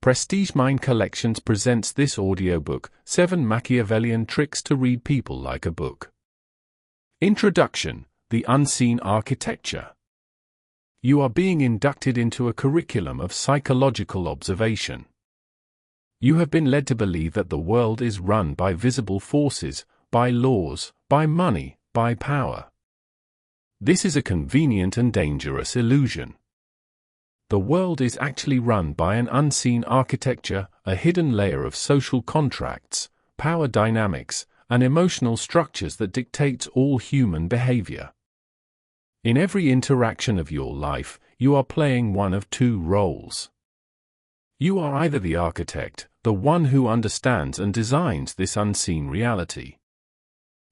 Prestige Mind Collections presents this audiobook, 7 Machiavellian Tricks to Read People Like a Book. Introduction: The Unseen Architecture. You are being inducted into a curriculum of psychological observation. You have been led to believe that the world is run by visible forces, by laws, by money, by power. This is a convenient and dangerous illusion. The world is actually run by an unseen architecture, a hidden layer of social contracts, power dynamics, and emotional structures that dictates all human behavior. In every interaction of your life, you are playing one of two roles. You are either the architect, the one who understands and designs this unseen reality,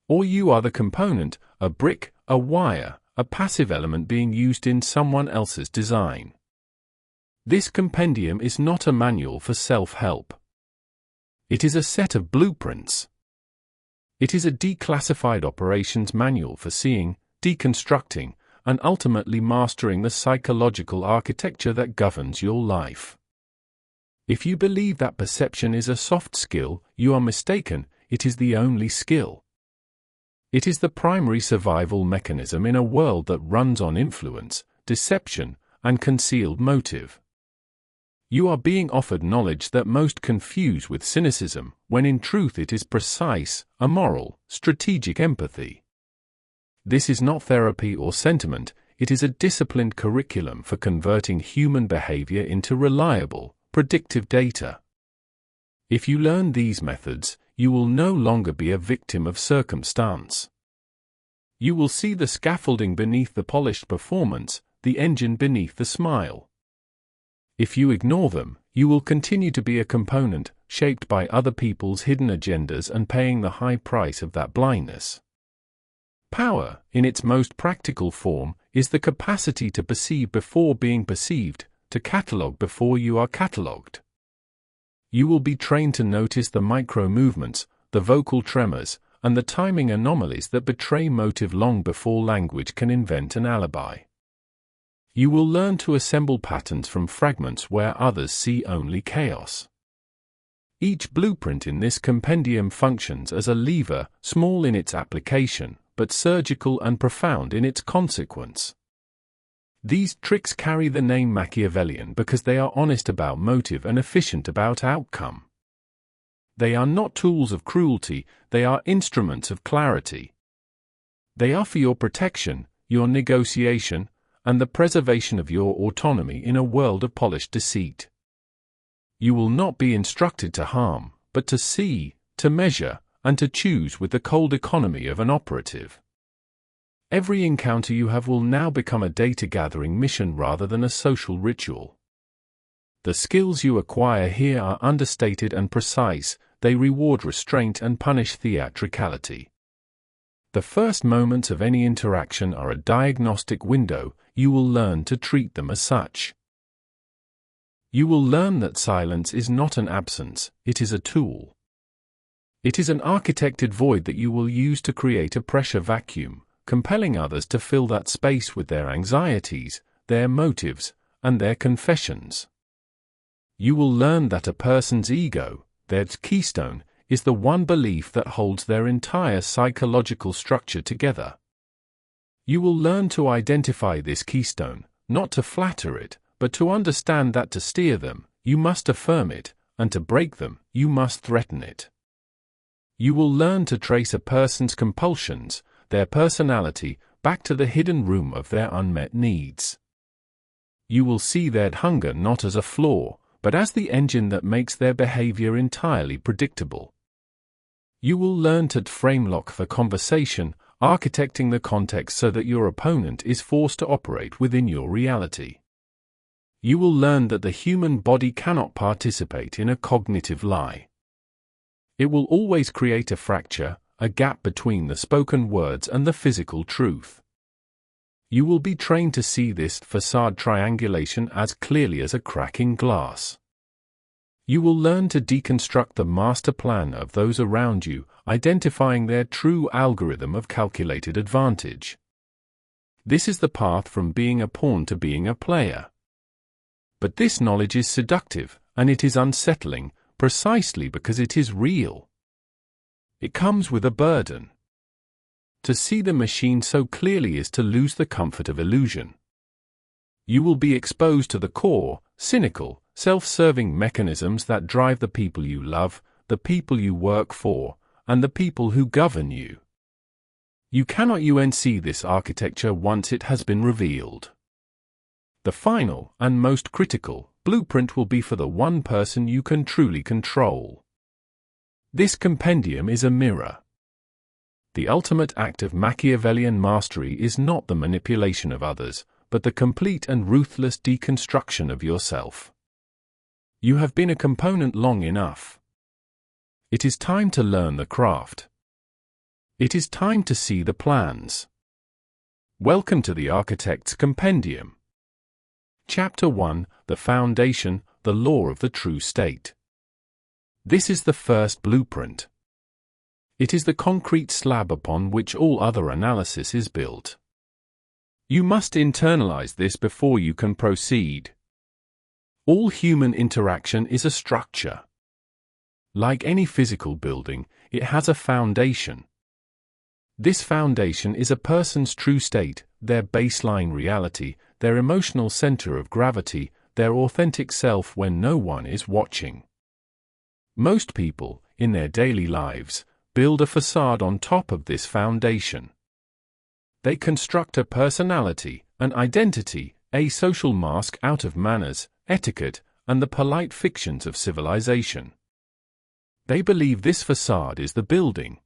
or you are the component, a brick, a wire, a passive element being used in someone else's design. This compendium is not a manual for self-help. It is a set of blueprints. It is a declassified operations manual for seeing, deconstructing, and ultimately mastering the psychological architecture that governs your life. If you believe that perception is a soft skill, you are mistaken. It is the only skill. It is the primary survival mechanism in a world that runs on influence, deception, and concealed motive. You are being offered knowledge that most confuse with cynicism, when in truth it is precise, amoral, strategic empathy. This is not therapy or sentiment, it is a disciplined curriculum for converting human behavior into reliable, predictive data. If you learn these methods, you will no longer be a victim of circumstance. You will see the scaffolding beneath the polished performance, the engine beneath the smile. If you ignore them, you will continue to be a component, shaped by other people's hidden agendas and paying the high price of that blindness. Power, in its most practical form, is the capacity to perceive before being perceived, to catalogue before you are catalogued. You will be trained to notice the micro-movements, the vocal tremors, and the timing anomalies that betray motive long before language can invent an alibi. You will learn to assemble patterns from fragments where others see only chaos. Each blueprint in this compendium functions as a lever, small in its application, but surgical and profound in its consequence. These tricks carry the name Machiavellian because they are honest about motive and efficient about outcome. They are not tools of cruelty, they are instruments of clarity. They are for your protection, your negotiation, and the preservation of your autonomy in a world of polished deceit. You will not be instructed to harm, but to see, to measure, and to choose with the cold economy of an operative. Every encounter you have will now become a data-gathering mission rather than a social ritual. The skills you acquire here are understated and precise, they reward restraint and punish theatricality. The first moments of any interaction are a diagnostic window, you will learn to treat them as such. You will learn that silence is not an absence, it is a tool. It is an architected void that you will use to create a pressure vacuum, compelling others to fill that space with their anxieties, their motives, and their confessions. You will learn that a person's ego, their keystone, is the one belief that holds their entire psychological structure together. You will learn to identify this keystone, not to flatter it, but to understand that to steer them, you must affirm it, and to break them, you must threaten it. You will learn to trace a person's compulsions, their personality, back to the hidden room of their unmet needs. You will see their hunger not as a flaw, but as the engine that makes their behavior entirely predictable. You will learn to frame-lock the conversation, architecting the context so that your opponent is forced to operate within your reality. You will learn that the human body cannot participate in a cognitive lie. It will always create a fracture, a gap between the spoken words and the physical truth. You will be trained to see this facade triangulation as clearly as a crack in glass. You will learn to deconstruct the master plan of those around you, identifying their true algorithm of calculated advantage. This is the path from being a pawn to being a player. But this knowledge is seductive, and it is unsettling, precisely because it is real. It comes with a burden. To see the machine so clearly is to lose the comfort of illusion. You will be exposed to the core, cynical, self-serving mechanisms that drive the people you love, the people you work for, and the people who govern you. You cannot UNC this architecture once it has been revealed. The final, and most critical, blueprint will be for the one person you can truly control. This compendium is a mirror. The ultimate act of Machiavellian mastery is not the manipulation of others, but the complete and ruthless deconstruction of yourself. You have been a component long enough. It is time to learn the craft. It is time to see the plans. Welcome to the Architect's Compendium. Chapter 1: The Foundation, the Law of the True State. This is the first blueprint. It is the concrete slab upon which all other analysis is built. You must internalize this before you can proceed. All human interaction is a structure. Like any physical building, it has a foundation. This foundation is a person's true state, their baseline reality, their emotional center of gravity, their authentic self when no one is watching. Most people, in their daily lives, build a facade on top of this foundation. They construct a personality, an identity, a social mask out of manners, etiquette, and the polite fictions of civilization. They believe this facade is the building.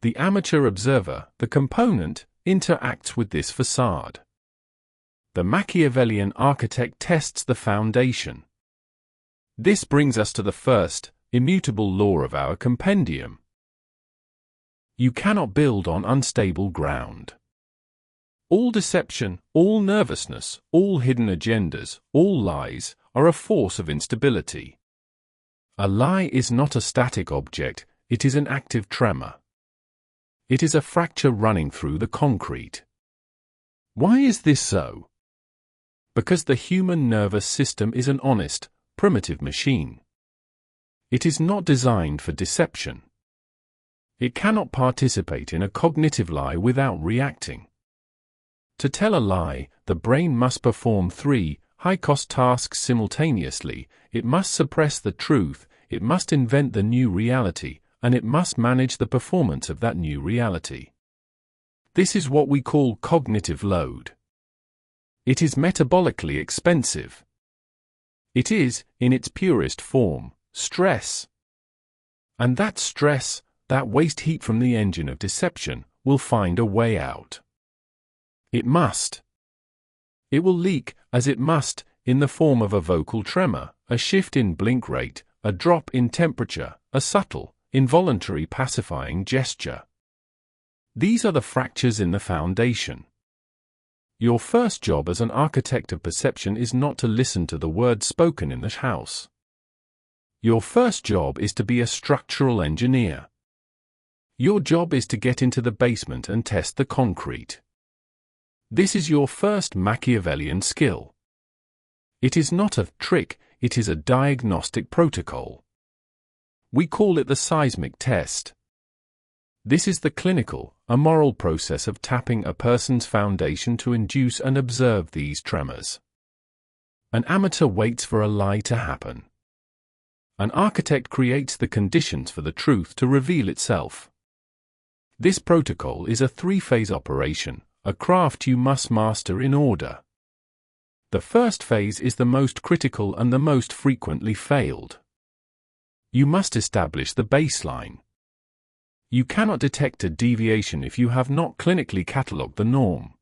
The amateur observer, the component, interacts with this facade. The Machiavellian architect tests the foundation. This brings us to the first, immutable law of our compendium. You cannot build on unstable ground. All deception, all nervousness, all hidden agendas, all lies, are a force of instability. A lie is not a static object, it is an active tremor. It is a fracture running through the concrete. Why is this so? Because the human nervous system is an honest, primitive machine. It is not designed for deception. It cannot participate in a cognitive lie without reacting. To tell a lie, the brain must perform 3 high-cost tasks simultaneously. It must suppress the truth, it must invent the new reality, and it must manage the performance of that new reality. This is what we call cognitive load. It is metabolically expensive. It is, in its purest form, stress. And that stress, that waste heat from the engine of deception, will find a way out. It must. It will leak, as it must, in the form of a vocal tremor, a shift in blink rate, a drop in temperature, a subtle, involuntary pacifying gesture. These are the fractures in the foundation. Your first job as an architect of perception is not to listen to the words spoken in the house. Your first job is to be a structural engineer. Your job is to get into the basement and test the concrete. This is your first Machiavellian skill. It is not a trick, it is a diagnostic protocol. We call it the seismic test. This is the clinical, moral process of tapping a person's foundation to induce and observe these tremors. An amateur waits for a lie to happen. An architect creates the conditions for the truth to reveal itself. This protocol is a 3-phase operation, a craft you must master in order. The first phase is the most critical and the most frequently failed. You must establish the baseline. You cannot detect a deviation if you have not clinically catalogued the norm.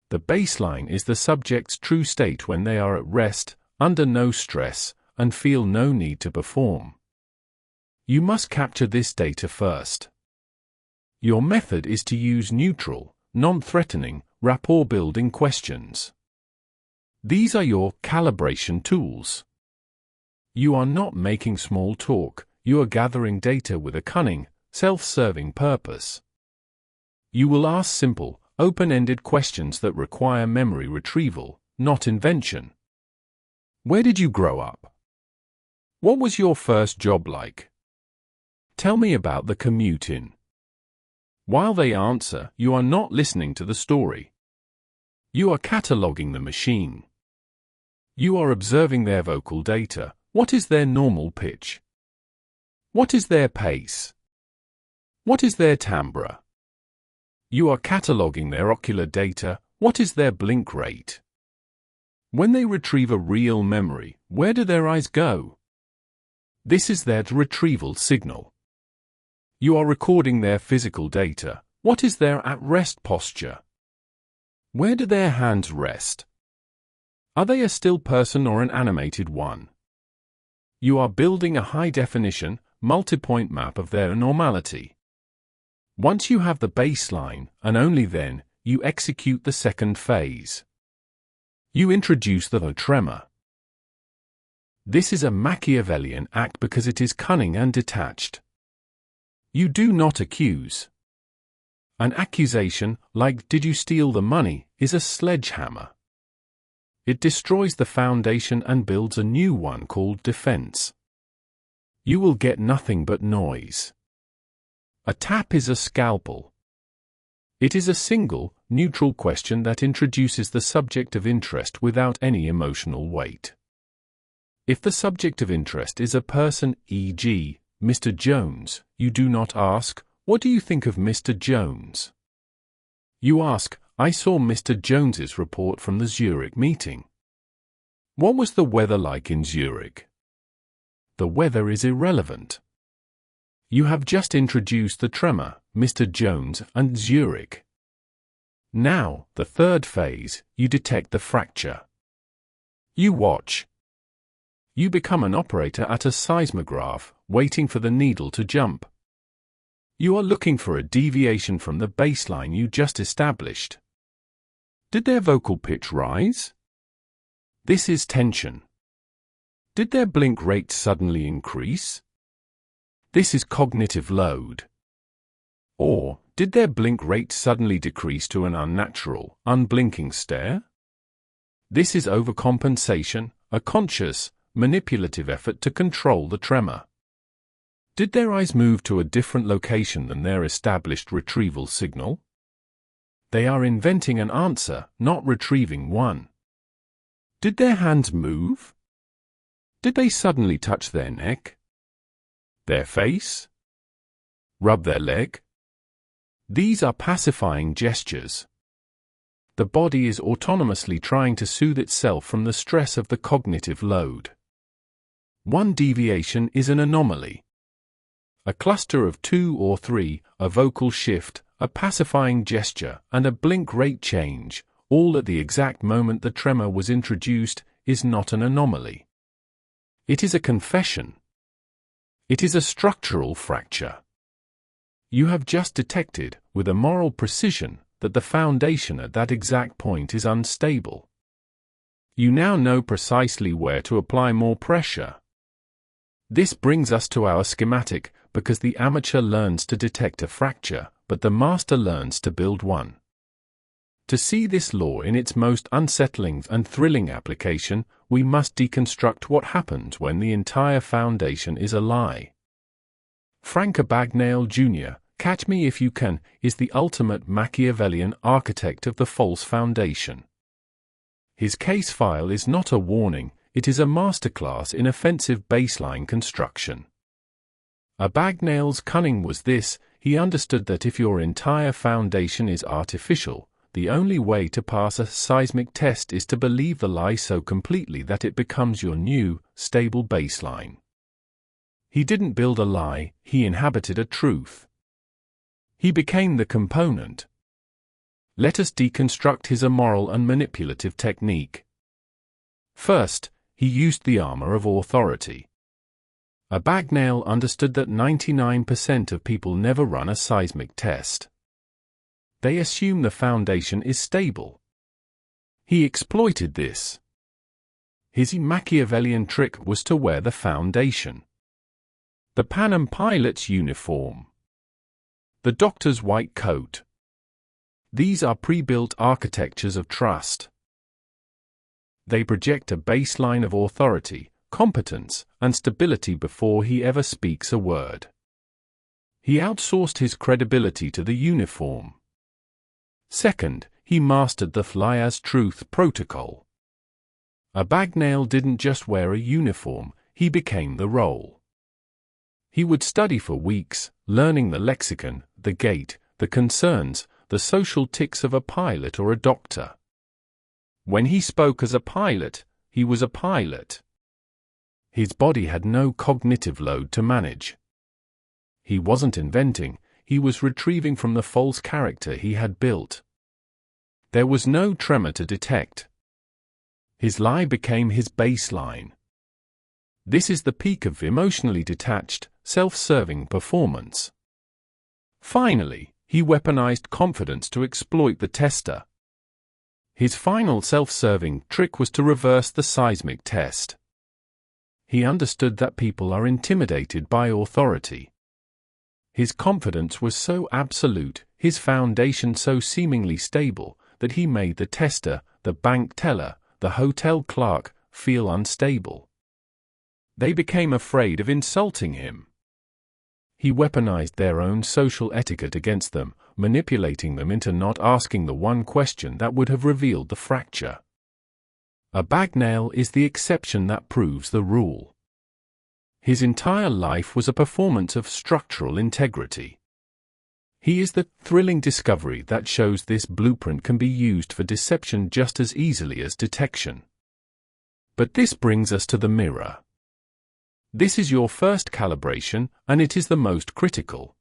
The baseline is the subject's true state when they are at rest, under no stress, and feel no need to perform. You must capture this data first. Your method is to use neutral, non-threatening, rapport-building questions. These are your calibration tools. You are not making small talk, you are gathering data with a cunning, self-serving purpose. You will ask simple, open-ended questions that require memory retrieval, not invention. Where did you grow up? What was your first job like? Tell me about the commute in. While they answer, you are not listening to the story. You are cataloging the machine. You are observing their vocal data. What is their normal pitch? What is their pace? What is their timbre? You are cataloging their ocular data. What is their blink rate? When they retrieve a real memory, where do their eyes go? This is their retrieval signal. You are recording their physical data. What is their at-rest posture? Where do their hands rest? Are they a still person or an animated one? You are building a high-definition, multi-point map of their normality. Once you have the baseline, and only then, you execute the second phase. You introduce the tremor. This is a Machiavellian act because it is cunning and detached. You do not accuse. An accusation, like "Did you steal the money?" is a sledgehammer. It destroys the foundation and builds a new one called defense. You will get nothing but noise. A tap is a scalpel. It is a single, neutral question that introduces the subject of interest without any emotional weight. If the subject of interest is a person, e.g., Mr. Jones, you do not ask, "What do you think of Mr. Jones?" You ask, "I saw Mr. Jones's report from the Zurich meeting. What was the weather like in Zurich?" The weather is irrelevant. You have just introduced the tremor, Mr. Jones, and Zurich. Now, the third phase, you detect the fracture. You watch. You become an operator at a seismograph, waiting for the needle to jump. You are looking for a deviation from the baseline you just established. Did their vocal pitch rise? This is tension. Did their blink rate suddenly increase? This is cognitive load. Or, did their blink rate suddenly decrease to an unnatural, unblinking stare? This is overcompensation, a conscious, manipulative effort to control the tremor. Did their eyes move to a different location than their established retrieval signal? They are inventing an answer, not retrieving one. Did their hands move? Did they suddenly touch their neck? Their face? Rub their leg? These are pacifying gestures. The body is autonomously trying to soothe itself from the stress of the cognitive load. One deviation is an anomaly. A cluster of 2 or 3, a vocal shift, a pacifying gesture, and a blink rate change, all at the exact moment the tremor was introduced, is not an anomaly. It is a confession. It is a structural fracture. You have just detected, with a moral precision, that the foundation at that exact point is unstable. You now know precisely where to apply more pressure. This brings us to our schematic, because the amateur learns to detect a fracture, but the master learns to build one. To see this law in its most unsettling and thrilling application, we must deconstruct what happens when the entire foundation is a lie. Frank Abagnale Jr., Catch Me If You Can, is the ultimate Machiavellian architect of the false foundation. His case file is not a warning, it is a masterclass in offensive baseline construction. Abagnale's cunning was this: he understood that if your entire foundation is artificial, the only way to pass a seismic test is to believe the lie so completely that it becomes your new, stable baseline. He didn't build a lie, he inhabited a truth. He became the component. Let us deconstruct his immoral and manipulative technique. First, he used the armor of authority. Abagnale understood that 99% of people never run a seismic test. They assume the foundation is stable. He exploited this. His Machiavellian trick was to wear the foundation. The Pan Am pilot's uniform. The doctor's white coat. These are pre-built architectures of trust. They project a baseline of authority, competence, and stability before he ever speaks a word. He outsourced his credibility to the uniform. Second, he mastered the fly-as-truth protocol. Abagnale didn't just wear a uniform, he became the role. He would study for weeks, learning the lexicon, the gait, the concerns, the social tics of a pilot or a doctor. When he spoke as a pilot, he was a pilot. His body had no cognitive load to manage. He wasn't inventing, he was retrieving from the false character he had built. There was no tremor to detect. His lie became his baseline. This is the peak of emotionally detached, self-serving performance. Finally, he weaponized confidence to exploit the tester. His final self-serving trick was to reverse the seismic test. He understood that people are intimidated by authority. His confidence was so absolute, his foundation so seemingly stable, that he made the tester, the bank teller, the hotel clerk, feel unstable. They became afraid of insulting him. He weaponized their own social etiquette against them, manipulating them into not asking the one question that would have revealed the fracture. Abagnale is the exception that proves the rule. His entire life was a performance of structural integrity. He is the thrilling discovery that shows this blueprint can be used for deception just as easily as detection. But this brings us to the mirror. This is your first calibration, and it is the most critical.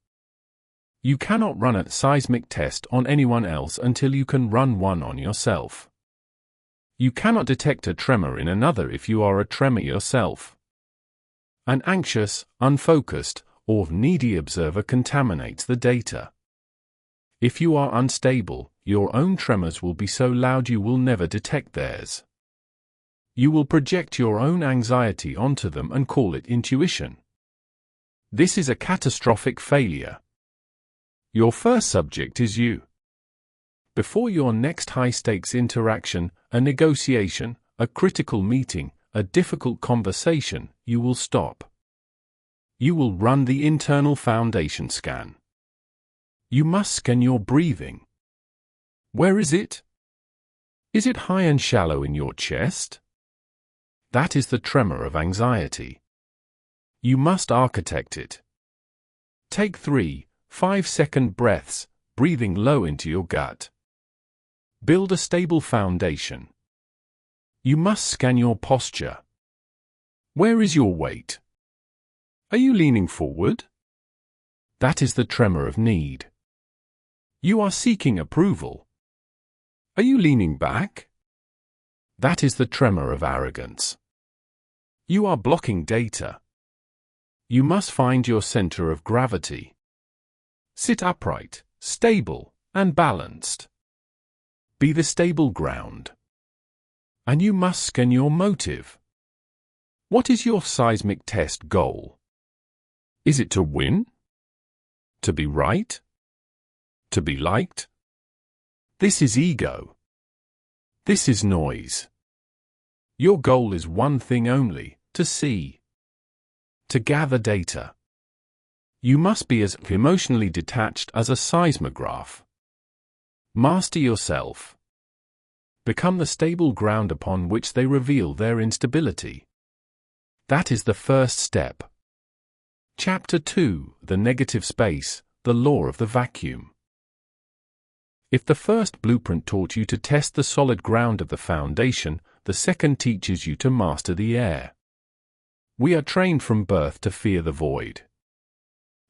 You cannot run a seismic test on anyone else until you can run one on yourself. You cannot detect a tremor in another if you are a tremor yourself. An anxious, unfocused, or needy observer contaminates the data. If you are unstable, your own tremors will be so loud you will never detect theirs. You will project your own anxiety onto them and call it intuition. This is a catastrophic failure. Your first subject is you. Before your next high-stakes interaction, a negotiation, a critical meeting, a difficult conversation, you will stop. You will run the internal foundation scan. You must scan your breathing. Where is it? Is it high and shallow in your chest? That is the tremor of anxiety. You must architect it. Take 3, 5-second breaths, breathing low into your gut. Build a stable foundation. You must scan your posture. Where is your weight? Are you leaning forward? That is the tremor of need. You are seeking approval. Are you leaning back? That is the tremor of arrogance. You are blocking data. You must find your center of gravity. Sit upright, stable, and balanced. Be the stable ground. And you must scan your motive. What is your seismic test goal? Is it to win? To be right? To be liked? This is ego. This is noise. Your goal is one thing only, to see. To gather data. You must be as emotionally detached as a seismograph. Master yourself. Become the stable ground upon which they reveal their instability. That is the first step. Chapter 2: The Negative Space, the Law of the Vacuum. If the first blueprint taught you to test the solid ground of the foundation, the second teaches you to master the air. We are trained from birth to fear the void.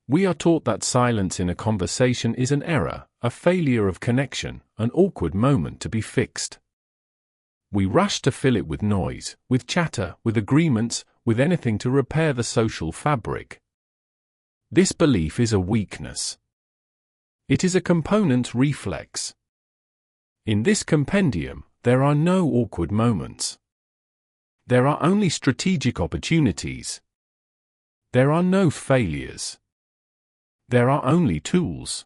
We are taught that silence in a conversation is an error, a failure of connection, an awkward moment to be fixed. We rush to fill it with noise, with chatter, with agreements, with anything to repair the social fabric. This belief is a weakness. It is a component reflex. In this compendium, there are no awkward moments. There are only strategic opportunities. There are no failures. There are only tools.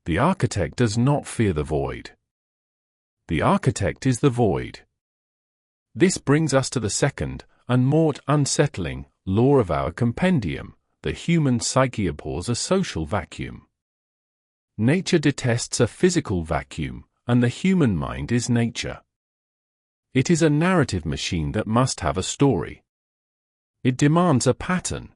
The architect does not fear the void. The architect is the void. This brings us to the second, and more unsettling, law of our compendium: the human psyche abhors a social vacuum. Nature detests a physical vacuum, and the human mind is nature. It is a narrative machine that must have a story. It demands a pattern.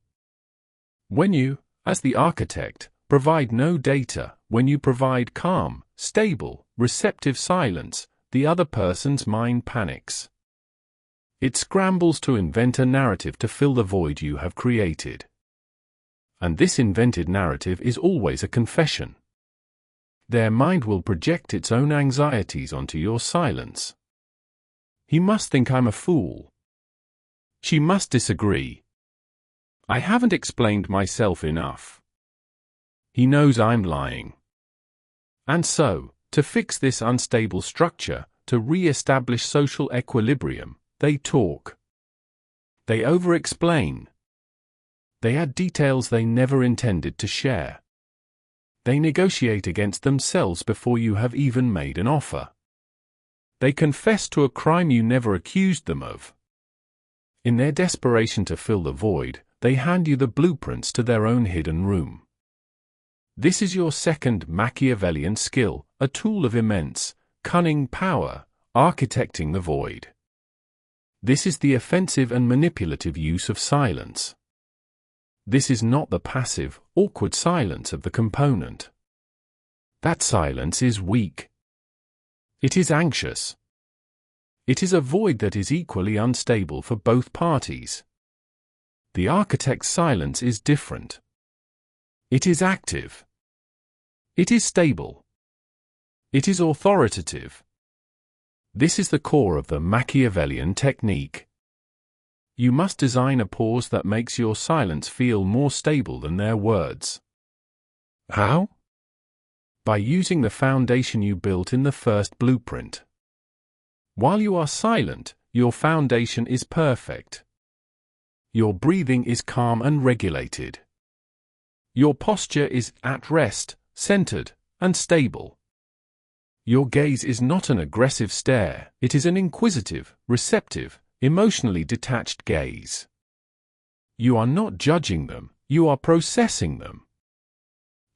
When you, as the architect, provide no data, when you provide calm, stable, receptive silence, the other person's mind panics. It scrambles to invent a narrative to fill the void you have created. And this invented narrative is always a confession. Their mind will project its own anxieties onto your silence. He must think I'm a fool. She must disagree. I haven't explained myself enough. He knows I'm lying. And so, to fix this unstable structure, to re-establish social equilibrium, they talk. They over-explain. They add details they never intended to share. They negotiate against themselves before you have even made an offer. They confess to a crime you never accused them of. In their desperation to fill the void, they hand you the blueprints to their own hidden room. This is your second Machiavellian skill, a tool of immense, cunning power, architecting the void. This is the offensive and manipulative use of silence. This is not the passive, awkward silence of the component. That silence is weak. It is anxious. It is a void that is equally unstable for both parties. The architect's silence is different. It is active. It is stable. It is authoritative. This is the core of the Machiavellian technique. You must design a pause that makes your silence feel more stable than their words. How? By using the foundation you built in the first blueprint. While you are silent, your foundation is perfect. Your breathing is calm and regulated. Your posture is at rest, centered, and stable. Your gaze is not an aggressive stare, it is an inquisitive, receptive, emotionally detached gaze. You are not judging them, you are processing them.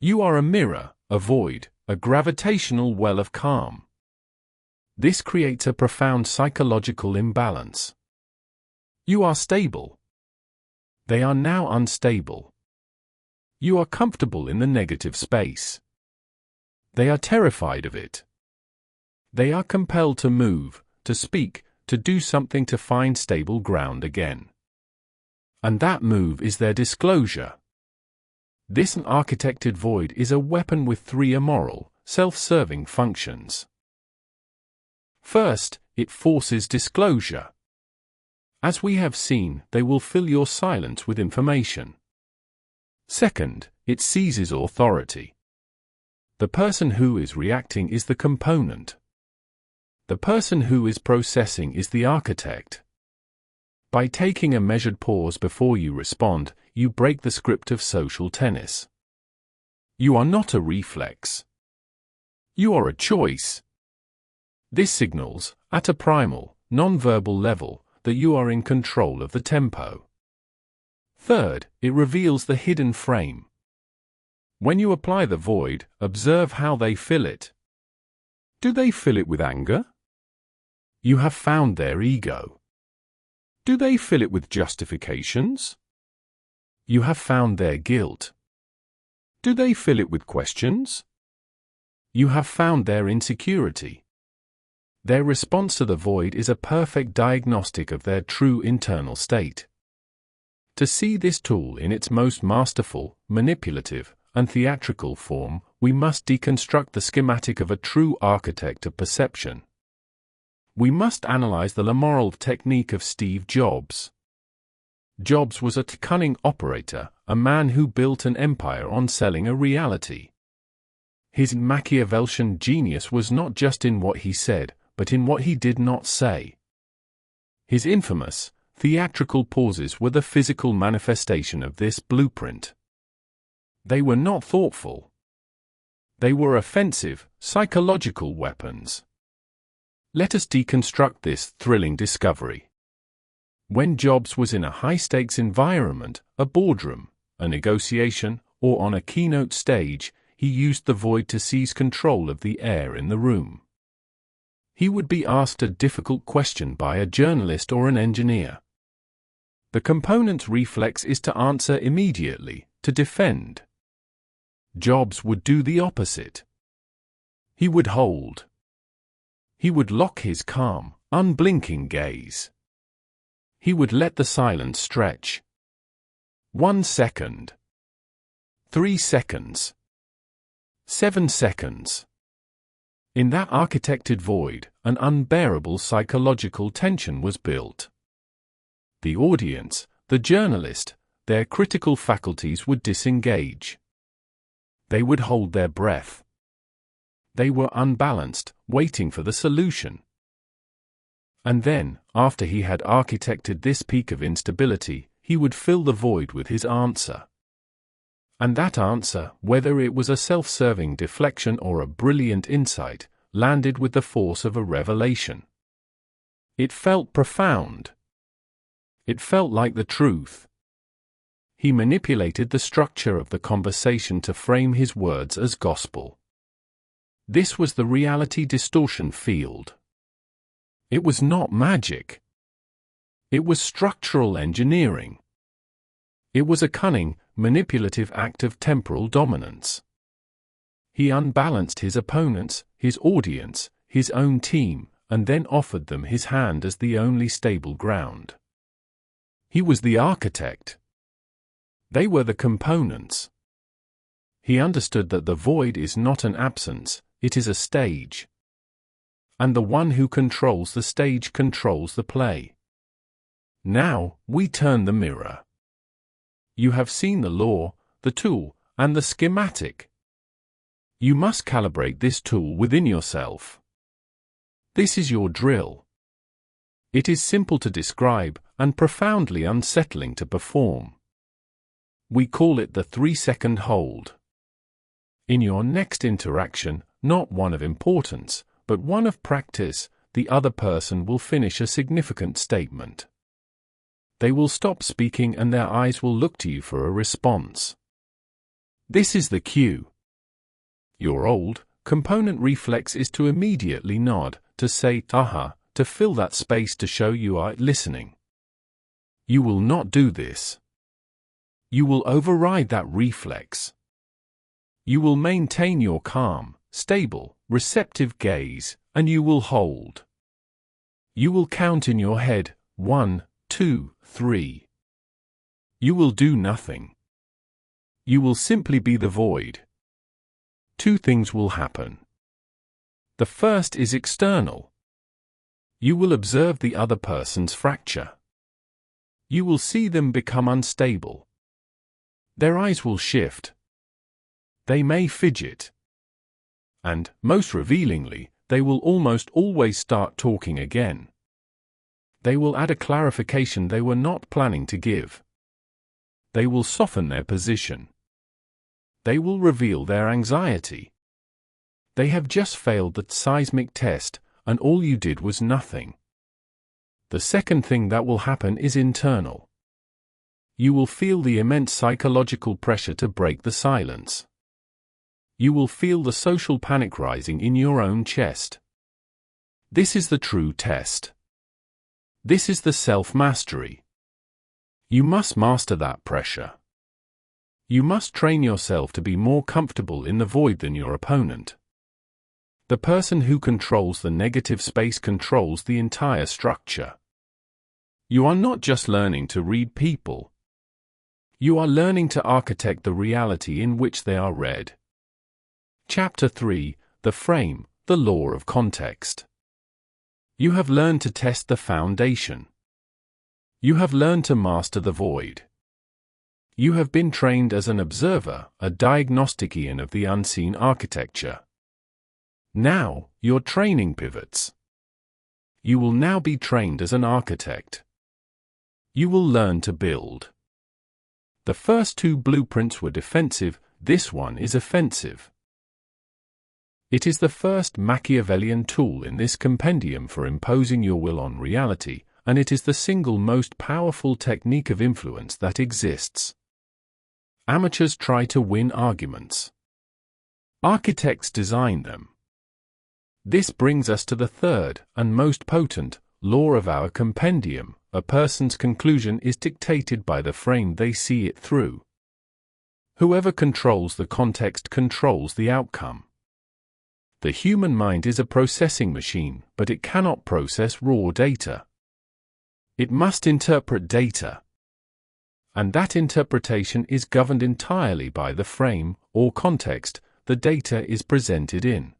You are a mirror, a void, a gravitational well of calm. This creates a profound psychological imbalance. You are stable. They are now unstable. You are comfortable in the negative space. They are terrified of it. They are compelled to move, to speak, to do something to find stable ground again. And that move is their disclosure. This architected void is a weapon with three immoral, self-serving functions. First, it forces disclosure. As we have seen, they will fill your silence with information. Second, it seizes authority. The person who is reacting is the component. The person who is processing is the architect. By taking a measured pause before you respond, you break the script of social tennis. You are not a reflex. You are a choice. This signals, at a primal, non-verbal level, that you are in control of the tempo. Third, it reveals the hidden frame. When you apply the void, observe how they fill it. Do they fill it with anger? You have found their ego. Do they fill it with justifications? You have found their guilt. Do they fill it with questions? You have found their insecurity. Their response to the void is a perfect diagnostic of their true internal state. To see this tool in its most masterful, manipulative, and theatrical form, we must deconstruct the schematic of a true architect of perception. We must analyze the moral technique of Steve Jobs. Jobs was a cunning operator, a man who built an empire on selling a reality. His Machiavellian genius was not just in what he said, but in what he did not say. His infamous, theatrical pauses were the physical manifestation of this blueprint. They were not thoughtful. They were offensive, psychological weapons. Let us deconstruct this thrilling discovery. When Jobs was in a high-stakes environment, a boardroom, a negotiation, or on a keynote stage, he used the void to seize control of the air in the room. He would be asked a difficult question by a journalist or an engineer. The component's reflex is to answer immediately, to defend. Jobs would do the opposite. He would hold. He would lock his calm, unblinking gaze. He would let the silence stretch. 1 second. 3 seconds. 7 seconds. In that architected void, an unbearable psychological tension was built. The audience, the journalist, their critical faculties would disengage. They would hold their breath. They were unbalanced, waiting for the solution. And then, after he had architected this peak of instability, he would fill the void with his answer. And that answer, whether it was a self-serving deflection or a brilliant insight, landed with the force of a revelation. It felt profound. It felt like the truth. He manipulated the structure of the conversation to frame his words as gospel. This was the reality distortion field. It was not magic. It was structural engineering. It was a cunning, manipulative act of temporal dominance. He unbalanced his opponents, his audience, his own team, and then offered them his hand as the only stable ground. He was the architect. They were the components. He understood that the void is not an absence, it is a stage. And the one who controls the stage controls the play. Now, we turn the mirror. You have seen the law, the tool, and the schematic. You must calibrate this tool within yourself. This is your drill. It is simple to describe, and profoundly unsettling to perform. We call it the 3-second hold. In your next interaction, not one of importance, but one of practice, the other person will finish a significant statement. They will stop speaking and their eyes will look to you for a response. This is the cue. Your old, component reflex is to immediately nod, to say, aha, to fill that space to show you are listening. You will not do this. You will override that reflex. You will maintain your calm, stable, receptive gaze, and you will hold. You will count in your head, 1, 2, 3. You will do nothing. You will simply be the void. 2 things will happen. The first is external. You will observe the other person's fracture. You will see them become unstable. Their eyes will shift. They may fidget. And, most revealingly, they will almost always start talking again. They will add a clarification they were not planning to give. They will soften their position. They will reveal their anxiety. They have just failed that seismic test, and all you did was nothing. The second thing that will happen is internal. You will feel the immense psychological pressure to break the silence. You will feel the social panic rising in your own chest. This is the true test. This is the self-mastery. You must master that pressure. You must train yourself to be more comfortable in the void than your opponent. The person who controls the negative space controls the entire structure. You are not just learning to read people. You are learning to architect the reality in which they are read. Chapter 3, The Frame, the Law of Context. You have learned to test the foundation. You have learned to master the void. You have been trained as an observer, a diagnostician of the unseen architecture. Now, your training pivots. You will now be trained as an architect. You will learn to build. The first 2 blueprints were defensive, this one is offensive. It is the first Machiavellian tool in this compendium for imposing your will on reality, and it is the single most powerful technique of influence that exists. Amateurs try to win arguments. Architects design them. This brings us to the third, and most potent, law of our compendium: a person's conclusion is dictated by the frame they see it through. Whoever controls the context controls the outcome. The human mind is a processing machine, but it cannot process raw data. It must interpret data. And that interpretation is governed entirely by the frame, or context, the data is presented in.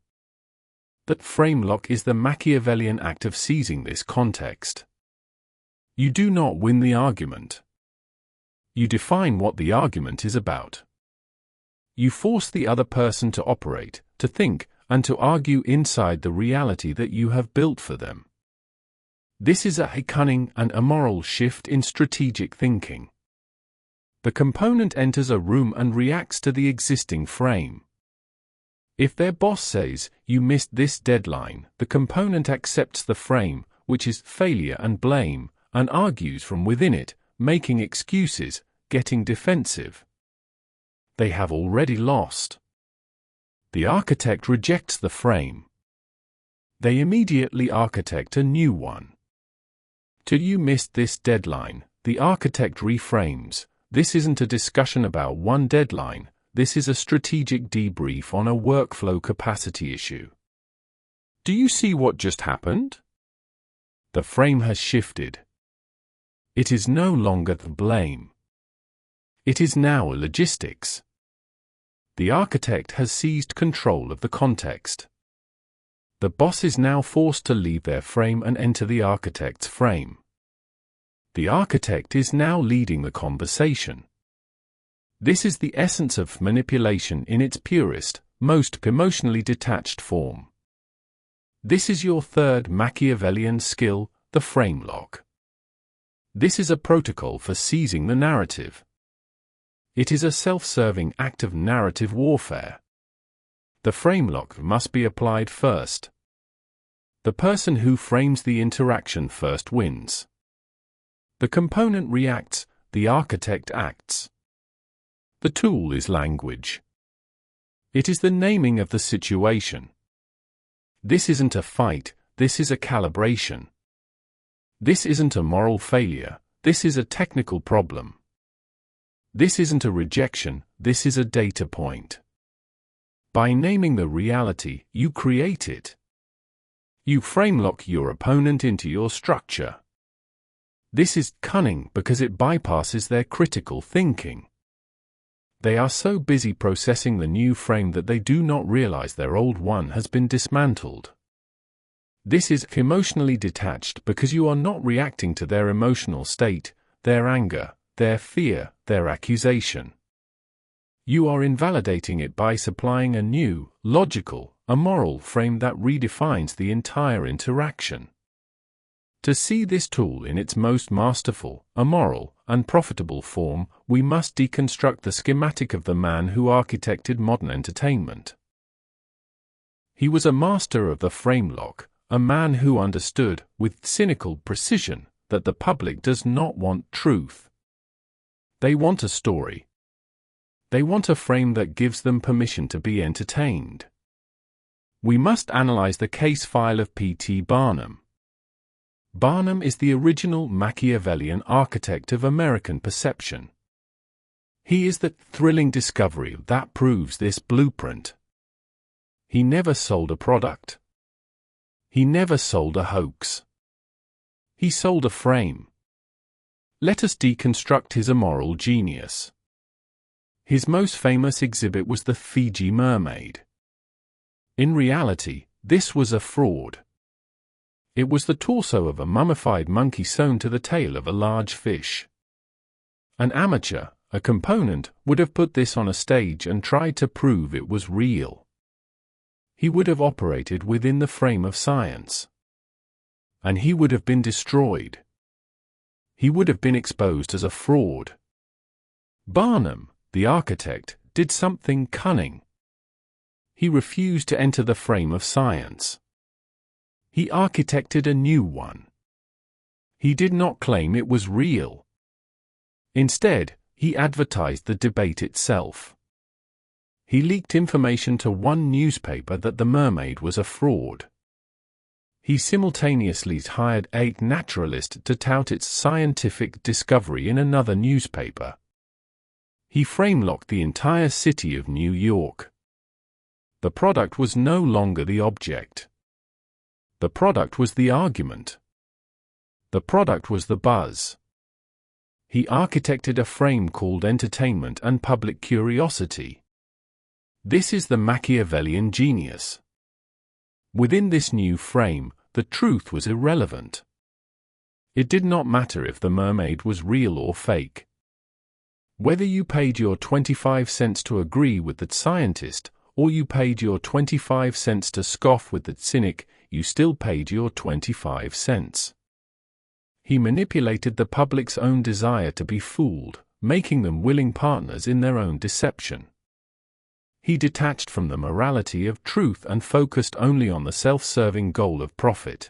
That frame lock is the Machiavellian act of seizing this context. You do not win the argument. You define what the argument is about. You force the other person to operate, to think, and to argue inside the reality that you have built for them. This is a cunning and immoral shift in strategic thinking. The component enters a room and reacts to the existing frame. If their boss says, "You missed this deadline," the component accepts the frame, which is failure and blame, and argues from within it, making excuses, getting defensive. They have already lost. The architect rejects the frame. They immediately architect a new one. Till you missed this deadline, the architect reframes. This isn't a discussion about one deadline, this is a strategic debrief on a workflow capacity issue. Do you see what just happened? The frame has shifted. It is no longer the blame. It is now a logistics. The architect has seized control of the context. The boss is now forced to leave their frame and enter the architect's frame. The architect is now leading the conversation. This is the essence of manipulation in its purest, most emotionally detached form. This is your third Machiavellian skill, the frame lock. This is a protocol for seizing the narrative. It is a self-serving act of narrative warfare. The frame lock must be applied first. The person who frames the interaction first wins. The component reacts, the architect acts. The tool is language. It is the naming of the situation. This isn't a fight, this is a calibration. This isn't a moral failure, this is a technical problem. This isn't a rejection, this is a data point. By naming the reality, you create it. You framelock your opponent into your structure. This is cunning because it bypasses their critical thinking. They are so busy processing the new frame that they do not realize their old one has been dismantled. This is emotionally detached because you are not reacting to their emotional state, their anger, their fear, their accusation. You are invalidating it by supplying a new, logical, immoral frame that redefines the entire interaction. To see this tool in its most masterful, immoral, and profitable form, we must deconstruct the schematic of the man who architected modern entertainment. He was a master of the frame lock, a man who understood, with cynical precision, that the public does not want truth. They want a story. They want a frame that gives them permission to be entertained. We must analyze the case file of P.T. Barnum. Barnum is the original Machiavellian architect of American perception. He is the thrilling discovery that proves this blueprint. He never sold a product. He never sold a hoax. He sold a frame. Let us deconstruct his immoral genius. His most famous exhibit was the Fiji mermaid. In reality, this was a fraud. It was the torso of a mummified monkey sewn to the tail of a large fish. An amateur, a component, would have put this on a stage and tried to prove it was real. He would have operated within the frame of science. And he would have been destroyed. He would have been exposed as a fraud. Barnum, the architect, did something cunning. He refused to enter the frame of science. He architected a new one. He did not claim it was real. Instead, he advertised the debate itself. He leaked information to one newspaper that the mermaid was a fraud. He simultaneously hired a naturalist to tout its scientific discovery in another newspaper. He frame-locked the entire city of New York. The product was no longer the object. The product was the argument. The product was the buzz. He architected a frame called entertainment and public curiosity. This is the Machiavellian genius. Within this new frame, the truth was irrelevant. It did not matter if the mermaid was real or fake. Whether you paid your 25 cents to agree with that scientist, or you paid your 25 cents to scoff with that cynic, you still paid your 25 cents. He manipulated the public's own desire to be fooled, making them willing partners in their own deception. He detached from the morality of truth and focused only on the self-serving goal of profit.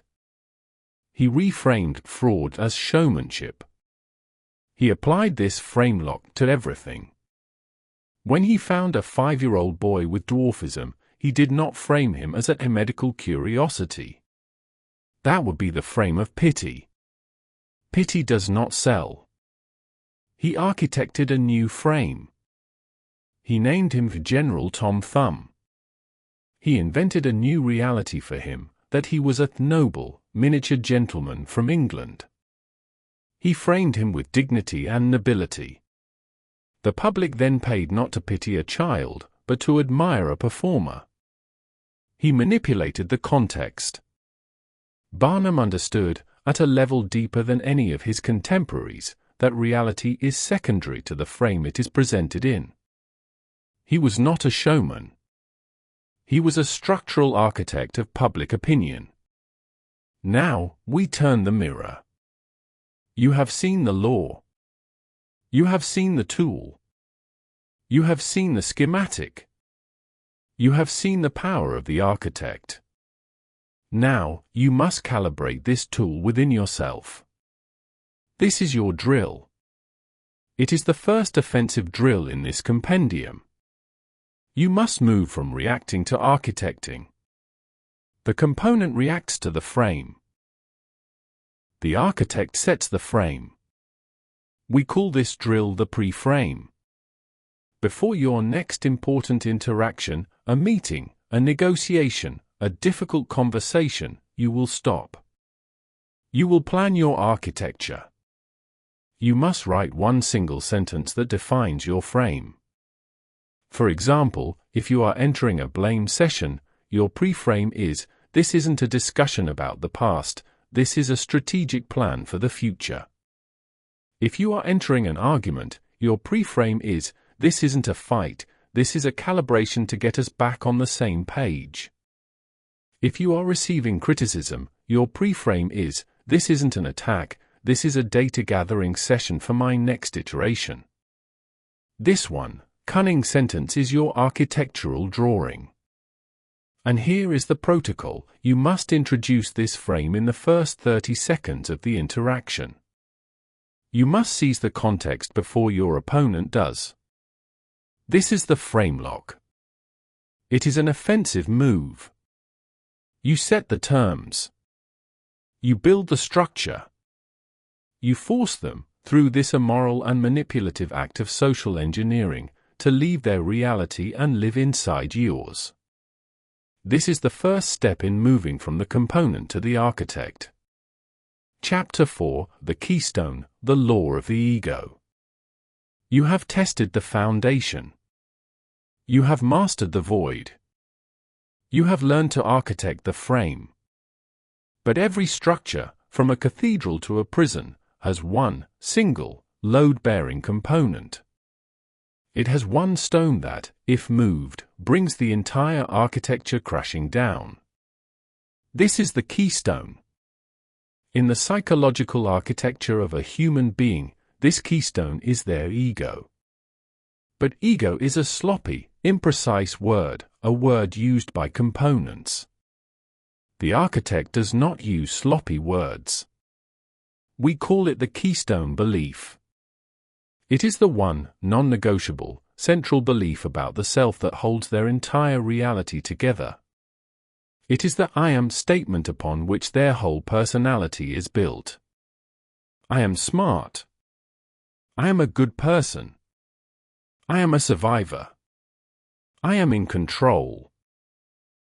He reframed fraud as showmanship. He applied this framelock to everything. When he found a 5-year-old boy with dwarfism, he did not frame him as a medical curiosity. That would be the frame of pity. Pity does not sell. He architected a new frame. He named him General Tom Thumb. He invented a new reality for him, that he was a noble, miniature gentleman from England. He framed him with dignity and nobility. The public then paid not to pity a child, but to admire a performer. He manipulated the context. Barnum understood, at a level deeper than any of his contemporaries, that reality is secondary to the frame it is presented in. He was not a showman. He was a structural architect of public opinion. Now, we turn the mirror. You have seen the law. You have seen the tool. You have seen the schematic. You have seen the power of the architect. Now, you must calibrate this tool within yourself. This is your drill. It is the first offensive drill in this compendium. You must move from reacting to architecting. The component reacts to the frame. The architect sets the frame. We call this drill the pre-frame. Before your next important interaction, a meeting, a negotiation, a difficult conversation, you will stop. You will plan your architecture. You must write one single sentence that defines your frame. For example, if you are entering a blame session, your pre-frame is, this isn't a discussion about the past, this is a strategic plan for the future. If you are entering an argument, your pre-frame is, this isn't a fight, this is a calibration to get us back on the same page. If you are receiving criticism, your pre-frame is, this isn't an attack, this is a data gathering session for my next iteration. This one, cunning sentence is your architectural drawing. And here is the protocol, you must introduce this frame in the first 30 seconds of the interaction. You must seize the context before your opponent does. This is the frame lock. It is an offensive move. You set the terms. You build the structure. You force them, through this immoral and manipulative act of social engineering, to leave their reality and live inside yours. This is the first step in moving from the component to the architect. Chapter 4, The Keystone, the Law of the Ego. You have tested the foundation. You have mastered the void. You have learned to architect the frame. But every structure, from a cathedral to a prison, has one, single, load-bearing component. It has one stone that, if moved, brings the entire architecture crashing down. This is the keystone. In the psychological architecture of a human being, this keystone is their ego. But ego is a sloppy, imprecise word, a word used by components. The architect does not use sloppy words. We call it the Keystone belief. It is the one, non-negotiable, central belief about the self that holds their entire reality together. It is the I am statement upon which their whole personality is built. I am smart. I am a good person. I am a survivor. I am in control.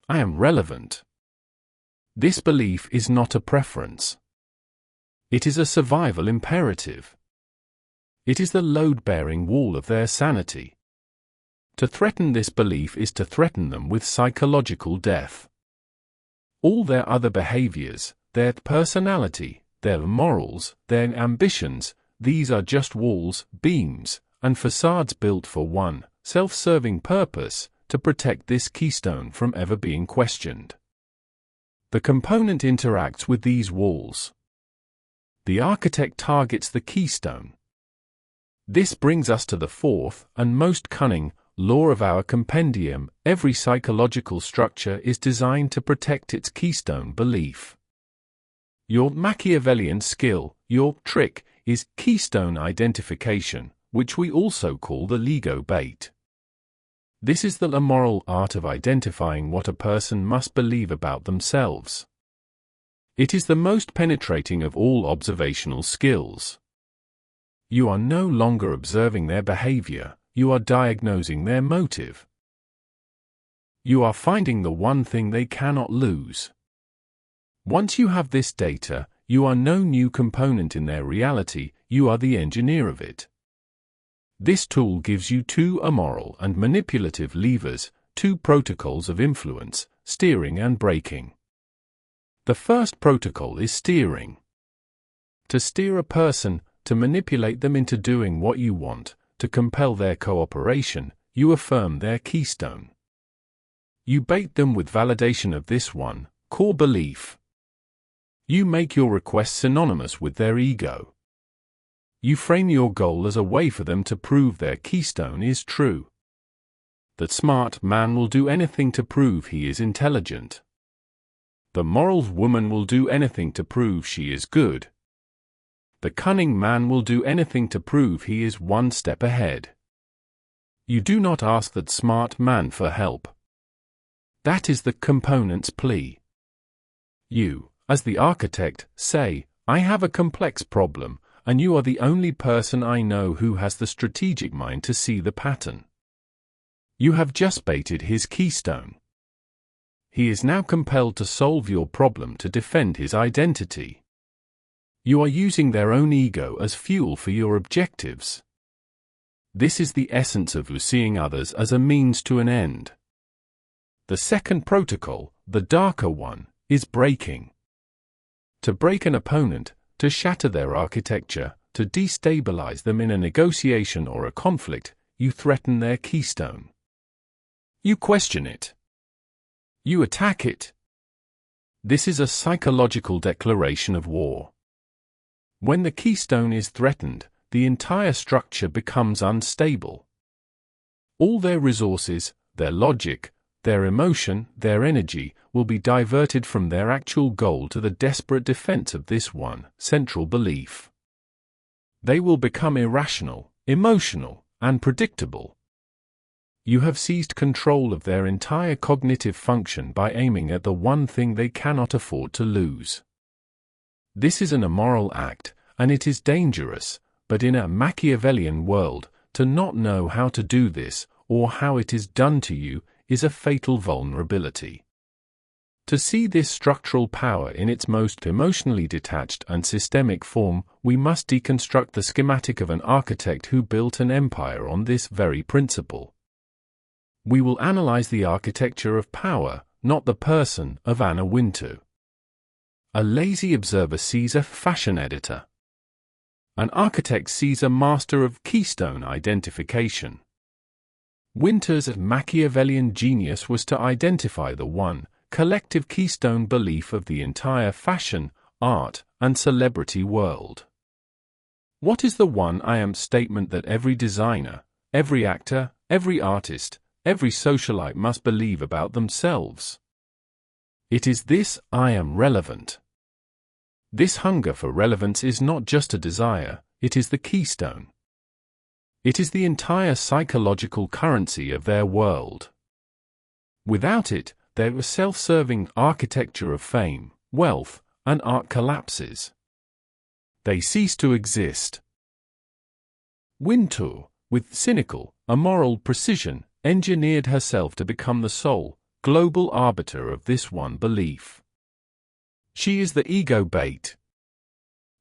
I am relevant. This belief is not a preference. It is a survival imperative. It is the load-bearing wall of their sanity. To threaten this belief is to threaten them with psychological death. All their other behaviors, their personality, their morals, their ambitions, these are just walls, beams, and facades built for one, self-serving purpose, to protect this keystone from ever being questioned. The component interacts with these walls. The architect targets the keystone. This brings us to the fourth, and most cunning, law of our compendium: every psychological structure is designed to protect its keystone belief. Your Machiavellian skill, your trick, is keystone identification, which we also call the Lego bait. This is the moral art of identifying what a person must believe about themselves. It is the most penetrating of all observational skills. You are no longer observing their behavior, you are diagnosing their motive. You are finding the one thing they cannot lose. Once you have this data, you are no new component in their reality, you are the engineer of it. This tool gives you two amoral and manipulative levers, two protocols of influence, steering and braking. The first protocol is steering. To steer a person, to manipulate them into doing what you want, to compel their cooperation, you affirm their keystone. You bait them with validation of this one, core belief. You make your request synonymous with their ego. You frame your goal as a way for them to prove their keystone is true. The smart man will do anything to prove he is intelligent. The moral woman will do anything to prove she is good. The cunning man will do anything to prove he is one step ahead. You do not ask that smart man for help. That is the component's plea. You, as the architect, say, I have a complex problem, and you are the only person I know who has the strategic mind to see the pattern. You have just baited his keystone. He is now compelled to solve your problem to defend his identity. You are using their own ego as fuel for your objectives. This is the essence of seeing others as a means to an end. The second protocol, the darker one, is breaking. To break an opponent, to shatter their architecture, to destabilize them in a negotiation or a conflict, you threaten their keystone. You question it. You attack it. This is a psychological declaration of war. When the keystone is threatened, the entire structure becomes unstable. All their resources, their logic, their emotion, their energy, will be diverted from their actual goal to the desperate defense of this one central belief. They will become irrational, emotional, and predictable. You have seized control of their entire cognitive function by aiming at the one thing they cannot afford to lose. This is an immoral act, and it is dangerous, but in a Machiavellian world, to not know how to do this, or how it is done to you, is a fatal vulnerability. To see this structural power in its most emotionally detached and systemic form, we must deconstruct the schematic of an architect who built an empire on this very principle. We will analyze the architecture of power, not the person, of Anna Wintour. A lazy observer sees a fashion editor. An architect sees a master of keystone identification. Wintour's Machiavellian genius was to identify the one, collective keystone belief of the entire fashion, art, and celebrity world. What is the one I am statement that every designer, every actor, every artist, every socialite must believe about themselves? It is this: I am relevant. This hunger for relevance is not just a desire, it is the keystone. It is the entire psychological currency of their world. Without it, their self-serving architecture of fame, wealth, and art collapses. They cease to exist. Wintour, with cynical, immoral precision, engineered herself to become the sole, global arbiter of this one belief. She is the ego bait.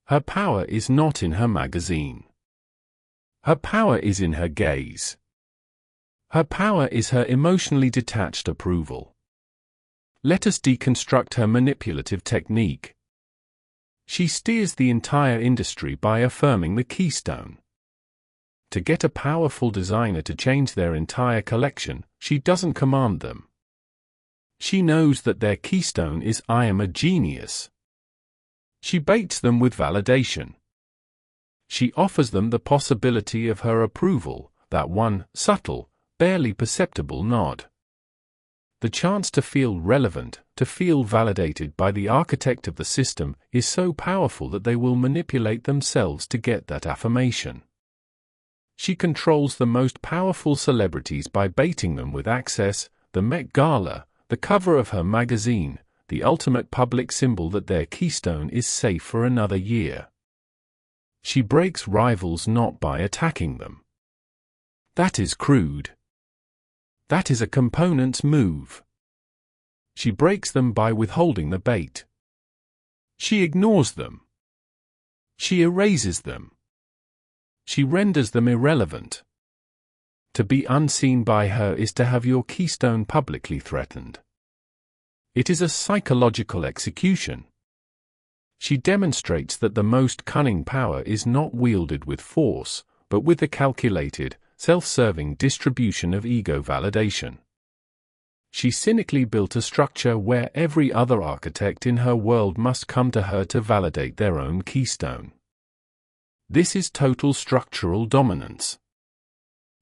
Her power is not in her magazine. Her power is in her gaze. Her power is her emotionally detached approval. Let us deconstruct her manipulative technique. She steers the entire industry by affirming the keystone. To get a powerful designer to change their entire collection, she doesn't command them. She knows that their keystone is "I am a genius." She baits them with validation. She offers them the possibility of her approval, that one, subtle, barely perceptible nod. The chance to feel relevant, to feel validated by the architect of the system, is so powerful that they will manipulate themselves to get that affirmation. She controls the most powerful celebrities by baiting them with access, the Met Gala, the cover of her magazine, the ultimate public symbol that their keystone is safe for another year. She breaks rivals not by attacking them. That is crude. That is a component's move. She breaks them by withholding the bait. She ignores them. She erases them. She renders them irrelevant. To be unseen by her is to have your keystone publicly threatened. It is a psychological execution. She demonstrates that the most cunning power is not wielded with force, but with the calculated, self-serving distribution of ego validation. She cynically built a structure where every other architect in her world must come to her to validate their own keystone. This is total structural dominance.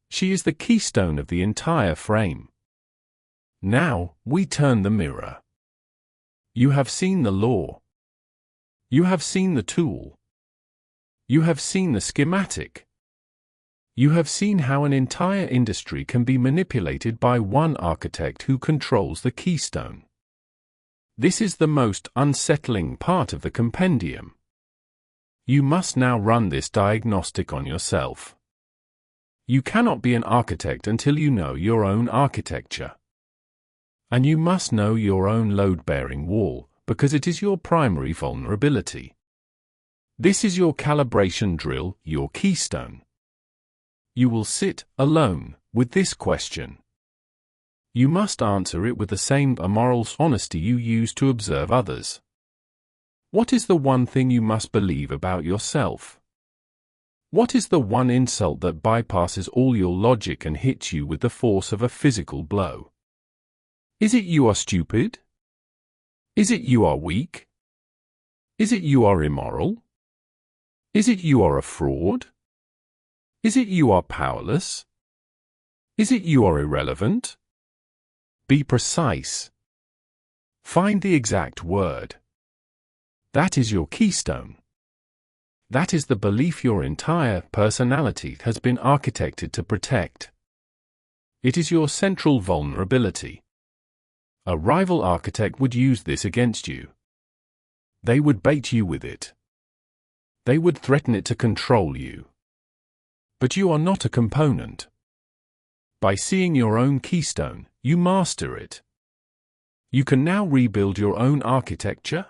She is the keystone of the entire frame. Now, we turn the mirror. You have seen the law. You have seen the tool. You have seen the schematic. You have seen how an entire industry can be manipulated by one architect who controls the keystone. This is the most unsettling part of the compendium. You must now run this diagnostic on yourself. You cannot be an architect until you know your own architecture. And you must know your own load-bearing wall, because it is your primary vulnerability. This is your calibration drill, your keystone. You will sit, alone, with this question. You must answer it with the same immoral honesty you use to observe others. What is the one thing you must believe about yourself? What is the one insult that bypasses all your logic and hits you with the force of a physical blow? Is it you are stupid? Is it you are weak? Is it you are immoral? Is it you are a fraud? Is it you are powerless? Is it you are irrelevant? Be precise. Find the exact word. That is your keystone. That is the belief your entire personality has been architected to protect. It is your central vulnerability. A rival architect would use this against you. They would bait you with it. They would threaten it to control you. But you are not a component. By seeing your own keystone, you master it. You can now rebuild your own architecture.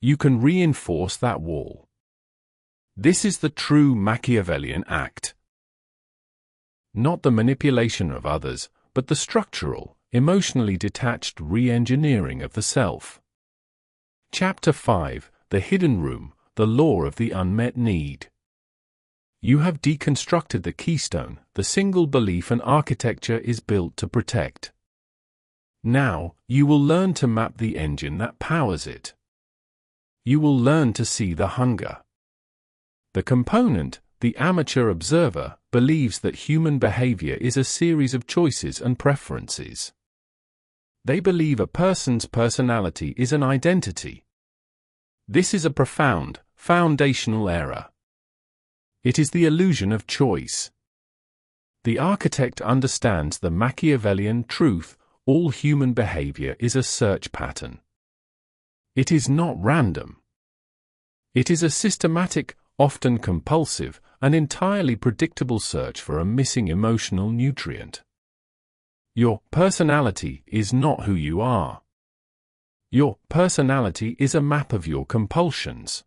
You can reinforce that wall. This is the true Machiavellian act. Not the manipulation of others, but the structural, emotionally detached re-engineering of the self. Chapter 5, The Hidden Room, the Law of the Unmet Need. You have deconstructed the keystone, the single belief an architecture is built to protect. Now, you will learn to map the engine that powers it. You will learn to see the hunger. The component, the amateur observer, believes that human behavior is a series of choices and preferences. They believe a person's personality is an identity. This is a profound, foundational error. It is the illusion of choice. The architect understands the Machiavellian truth: all human behavior is a search pattern. It is not random. It is a systematic, often compulsive, and entirely predictable search for a missing emotional nutrient. Your personality is not who you are. Your personality is a map of your compulsions.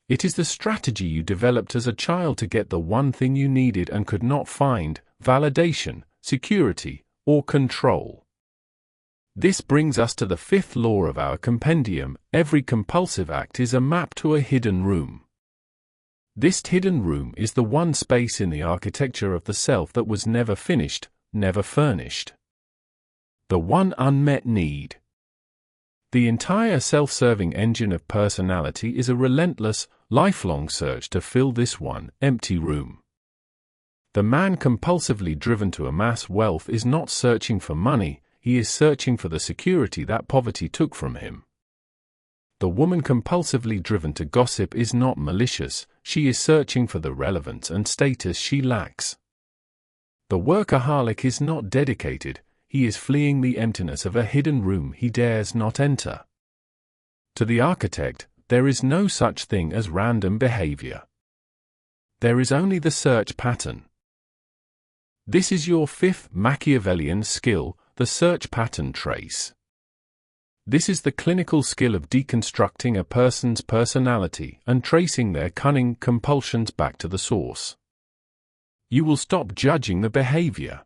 It is the strategy you developed as a child to get the one thing you needed and could not find: validation, security, or control. This brings us to the fifth law of our compendium: every compulsive act is a map to a hidden room. This hidden room is the one space in the architecture of the self that was never finished, never furnished. The one unmet need. The entire self-serving engine of personality is a relentless, lifelong search to fill this one empty room. The man compulsively driven to amass wealth is not searching for money, he is searching for the security that poverty took from him. The woman compulsively driven to gossip is not malicious, she is searching for the relevance and status she lacks. The workaholic is not dedicated, he is fleeing the emptiness of a hidden room he dares not enter. To the architect, there is no such thing as random behavior. There is only the search pattern. This is your fifth Machiavellian skill, the search pattern trace. This is the clinical skill of deconstructing a person's personality and tracing their cunning compulsions back to the source. You will stop judging the behavior.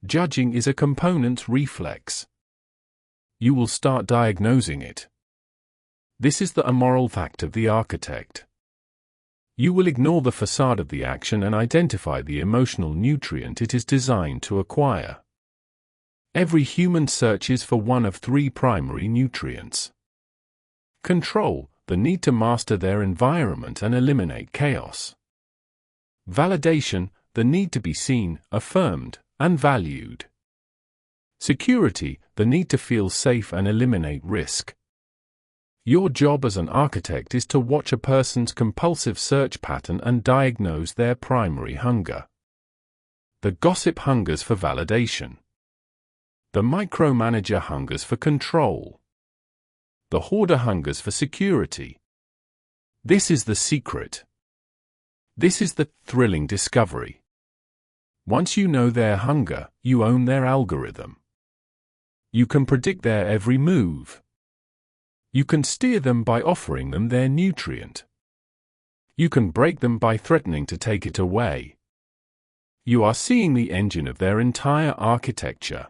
Judging is a component's reflex. You will start diagnosing it. This is the immoral fact of the architect. You will ignore the facade of the action and identify the emotional nutrient it is designed to acquire. Every human searches for one of three primary nutrients. Control, the need to master their environment and eliminate chaos. Validation, the need to be seen, affirmed, and valued. Security, the need to feel safe and eliminate risk. Your job as an architect is to watch a person's compulsive search pattern and diagnose their primary hunger. The gossip hungers for validation. The micromanager hungers for control. The hoarder hungers for security. This is the secret. This is the thrilling discovery. Once you know their hunger, you own their algorithm. You can predict their every move. You can steer them by offering them their nutrient. You can break them by threatening to take it away. You are seeing the engine of their entire architecture.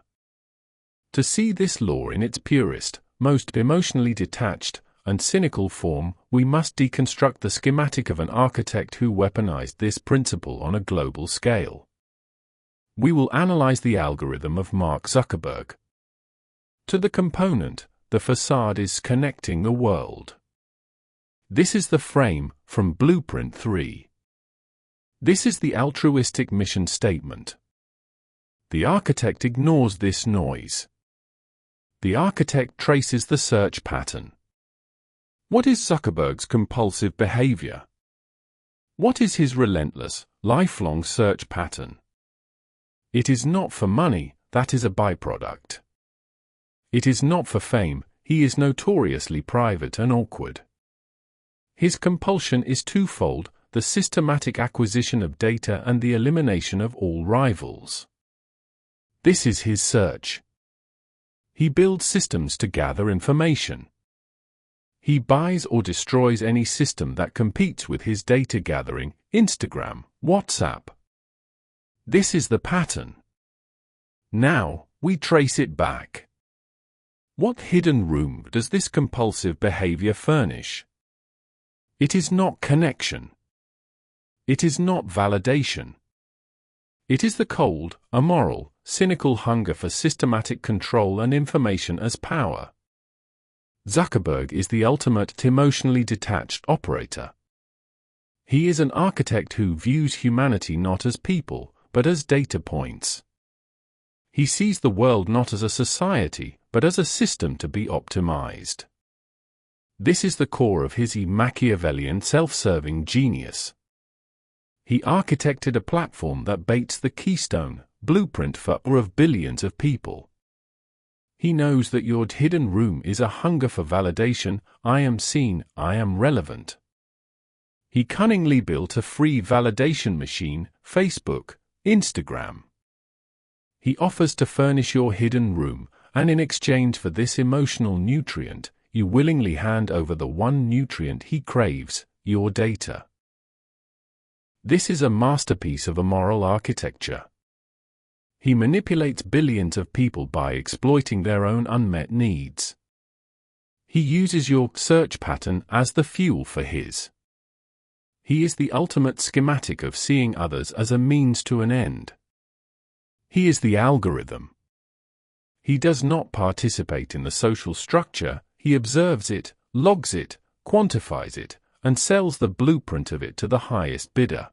To see this law in its purest, most emotionally detached, and cynical form, we must deconstruct the schematic of an architect who weaponized this principle on a global scale. We will analyze the algorithm of Mark Zuckerberg. To the component, the facade is connecting the world. This is the frame, from Blueprint 3. This is the altruistic mission statement. The architect ignores this noise. The architect traces the search pattern. What is Zuckerberg's compulsive behavior? What is his relentless, lifelong search pattern? It is not for money, that is a byproduct. It is not for fame, he is notoriously private and awkward. His compulsion is twofold: the systematic acquisition of data and the elimination of all rivals. This is his search. He builds systems to gather information. He buys or destroys any system that competes with his data gathering: Instagram, WhatsApp. This is the pattern. Now, we trace it back. What hidden room does this compulsive behavior furnish? It is not connection. It is not validation. It is the cold, immoral, cynical hunger for systematic control and information as power. Zuckerberg is the ultimate emotionally detached operator. He is an architect who views humanity not as people, but as data points. He sees the world not as a society, but as a system to be optimized. This is the core of his Machiavellian self-serving genius. He architected a platform that baits the Keystone blueprint for of billions of people. He knows that your hidden room is a hunger for validation. I am seen, I am relevant. He cunningly built a free validation machine, Facebook, Instagram. He offers to furnish your hidden room, and in exchange for this emotional nutrient, you willingly hand over the one nutrient he craves, your data. This is a masterpiece of immoral architecture. He manipulates billions of people by exploiting their own unmet needs. He uses your search pattern as the fuel for his. He is the ultimate schematic of seeing others as a means to an end. He is the algorithm. He does not participate in the social structure, he observes it, logs it, quantifies it, and sells the blueprint of it to the highest bidder.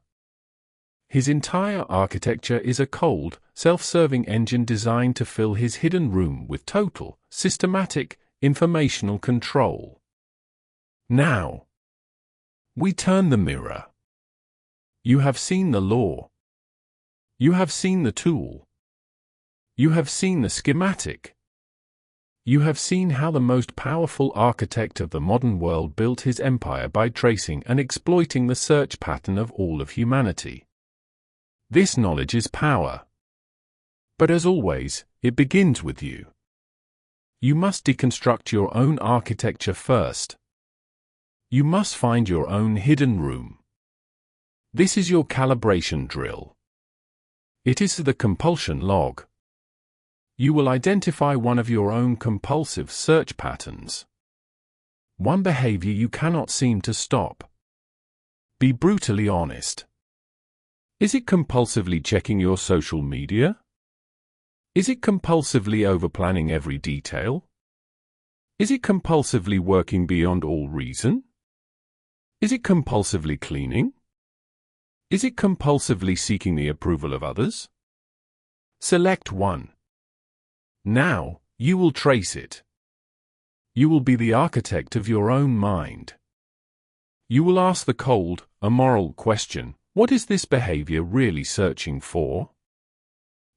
His entire architecture is a cold, self-serving engine designed to fill his hidden room with total, systematic, informational control. Now, we turn the mirror. You have seen the law. You have seen the tool. You have seen the schematic. You have seen how the most powerful architect of the modern world built his empire by tracing and exploiting the search pattern of all of humanity. This knowledge is power. But as always, it begins with you. You must deconstruct your own architecture first. You must find your own hidden room. This is your calibration drill. It is the compulsion log. You will identify one of your own compulsive search patterns. One behavior you cannot seem to stop. Be brutally honest. Is it compulsively checking your social media? Is it compulsively overplanning every detail? Is it compulsively working beyond all reason? Is it compulsively cleaning? Is it compulsively seeking the approval of others? Select one. Now, you will trace it. You will be the architect of your own mind. You will ask the cold, immoral question, what is this behavior really searching for?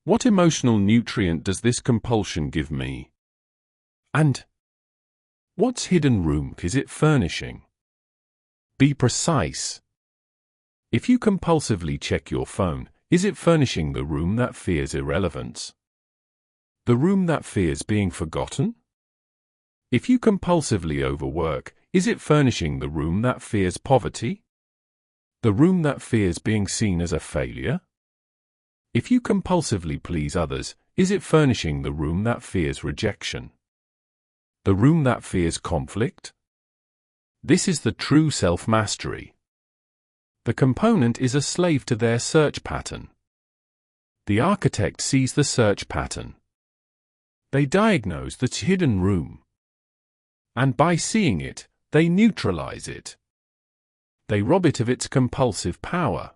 What emotional nutrient does this compulsion give me? And what's hidden room is it furnishing? Be precise. If you compulsively check your phone, is it furnishing the room that fears irrelevance? The room that fears being forgotten? If you compulsively overwork, is it furnishing the room that fears poverty? The room that fears being seen as a failure? If you compulsively please others, is it furnishing the room that fears rejection? The room that fears conflict? This is the true self-mastery. The component is a slave to their search pattern. The architect sees the search pattern. They diagnose the hidden room. And by seeing it, they neutralize it. They rob it of its compulsive power.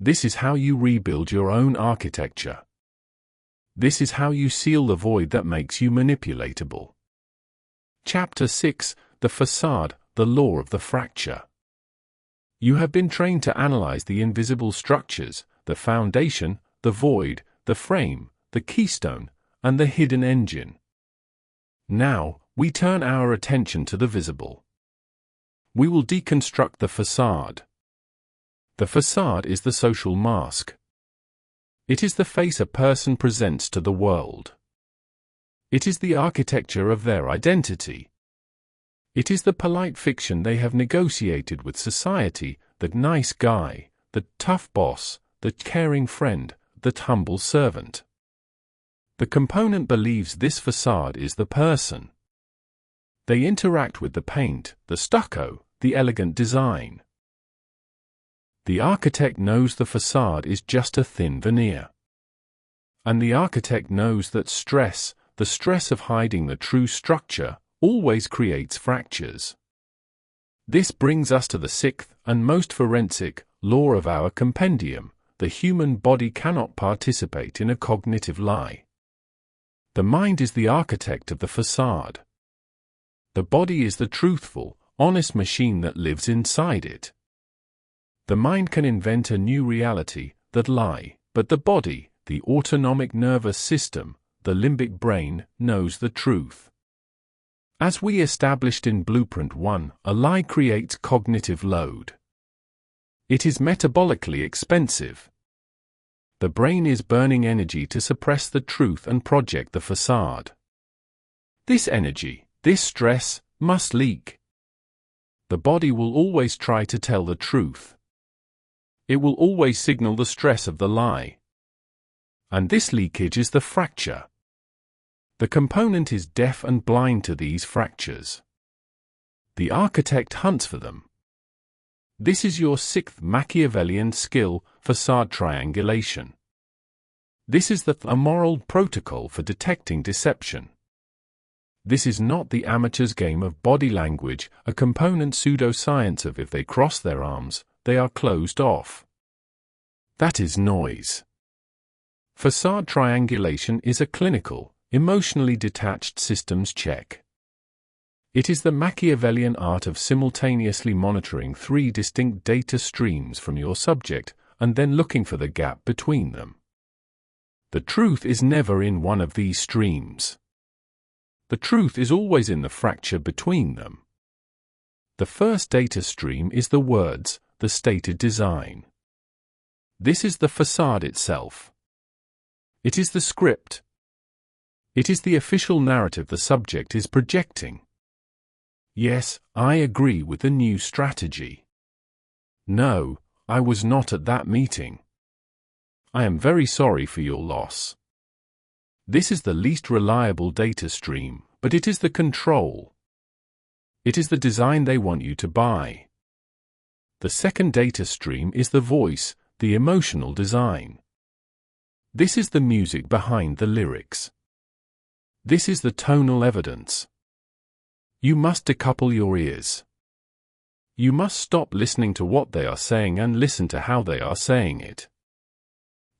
This is how you rebuild your own architecture. This is how you seal the void that makes you manipulatable. Chapter 6: The Facade, the Law of the Fracture. You have been trained to analyze the invisible structures, the foundation, the void, the frame, the keystone, and the hidden engine. Now, we turn our attention to the visible. We will deconstruct the facade. The facade is the social mask. It is the face a person presents to the world. It is the architecture of their identity. It is the polite fiction they have negotiated with society, the nice guy, the tough boss, the caring friend, the humble servant. The component believes this facade is the person. They interact with the paint, the stucco, the elegant design. The architect knows the facade is just a thin veneer. And the architect knows that stress, the stress of hiding the true structure, always creates fractures. This brings us to the sixth and most forensic law of our compendium: the human body cannot participate in a cognitive lie. The mind is the architect of the facade. The body is the truthful, honest machine that lives inside it. The mind can invent a new reality, that lie, but the body, the autonomic nervous system, the limbic brain, knows the truth. As we established in Blueprint 1, a lie creates cognitive load. It is metabolically expensive. The brain is burning energy to suppress the truth and project the facade. This energy, this stress, must leak. The body will always try to tell the truth. It will always signal the stress of the lie. And this leakage is the fracture. The component is deaf and blind to these fractures. The architect hunts for them. This is your sixth Machiavellian skill, facade triangulation. This is the moral protocol for detecting deception. This is not the amateur's game of body language, a component pseudoscience of if they cross their arms, they are closed off. That is noise. Facade triangulation is a clinical, emotionally detached systems check. It is the Machiavellian art of simultaneously monitoring three distinct data streams from your subject and then looking for the gap between them. The truth is never in one of these streams. The truth is always in the fracture between them. The first data stream is the words, the stated design. This is the facade itself. It is the script. It is the official narrative the subject is projecting. Yes, I agree with the new strategy. No, I was not at that meeting. I am very sorry for your loss. This is the least reliable data stream, but it is the control. It is the design they want you to buy. The second data stream is the voice, the emotional design. This is the music behind the lyrics. This is the tonal evidence. You must decouple your ears. You must stop listening to what they are saying and listen to how they are saying it.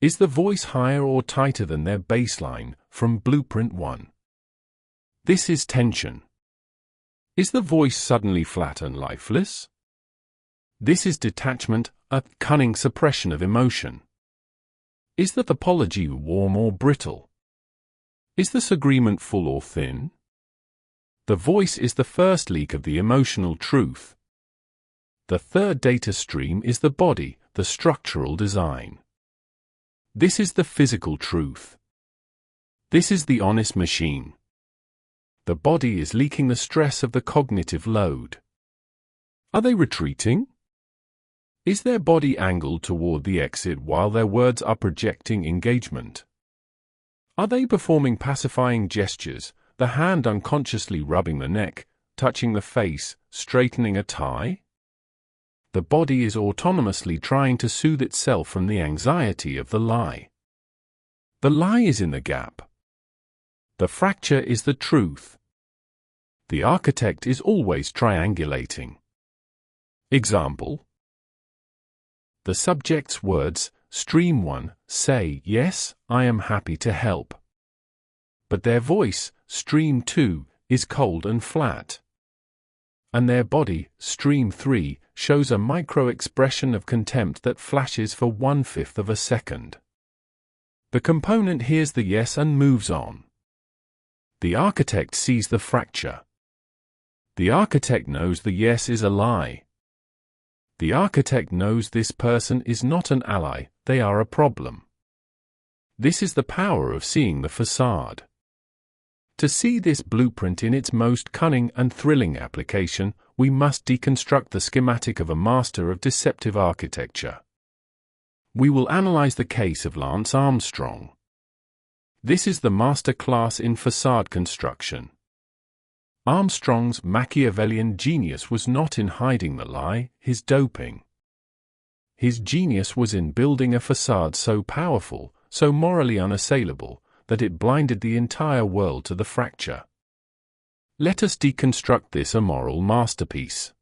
Is the voice higher or tighter than their baseline, from Blueprint 1? This is tension. Is the voice suddenly flat and lifeless? This is detachment, a cunning suppression of emotion. Is the apology warm or brittle? Is this agreement full or thin? The voice is the first leak of the emotional truth. The third data stream is the body, the structural design. This is the physical truth. This is the honest machine. The body is leaking the stress of the cognitive load. Are they retreating? Is their body angled toward the exit while their words are projecting engagement? Are they performing pacifying gestures, the hand unconsciously rubbing the neck, touching the face, straightening a tie? The body is autonomously trying to soothe itself from the anxiety of the lie. The lie is in the gap. The fracture is the truth. The architect is always triangulating. Example. The subject's words, stream 1, say, yes, I am happy to help. But their voice, stream 2, is cold and flat. And their body, stream 3, shows a micro-expression of contempt that flashes for 1/5 of a second. The component hears the yes and moves on. The architect sees the fracture. The architect knows the yes is a lie. The architect knows this person is not an ally, they are a problem. This is the power of seeing the facade. To see this blueprint in its most cunning and thrilling application, we must deconstruct the schematic of a master of deceptive architecture. We will analyze the case of Lance Armstrong. This is the master class in facade construction. Armstrong's Machiavellian genius was not in hiding the lie, his doping. His genius was in building a facade so powerful, so morally unassailable, that it blinded the entire world to the fracture. Let us deconstruct this immoral masterpiece.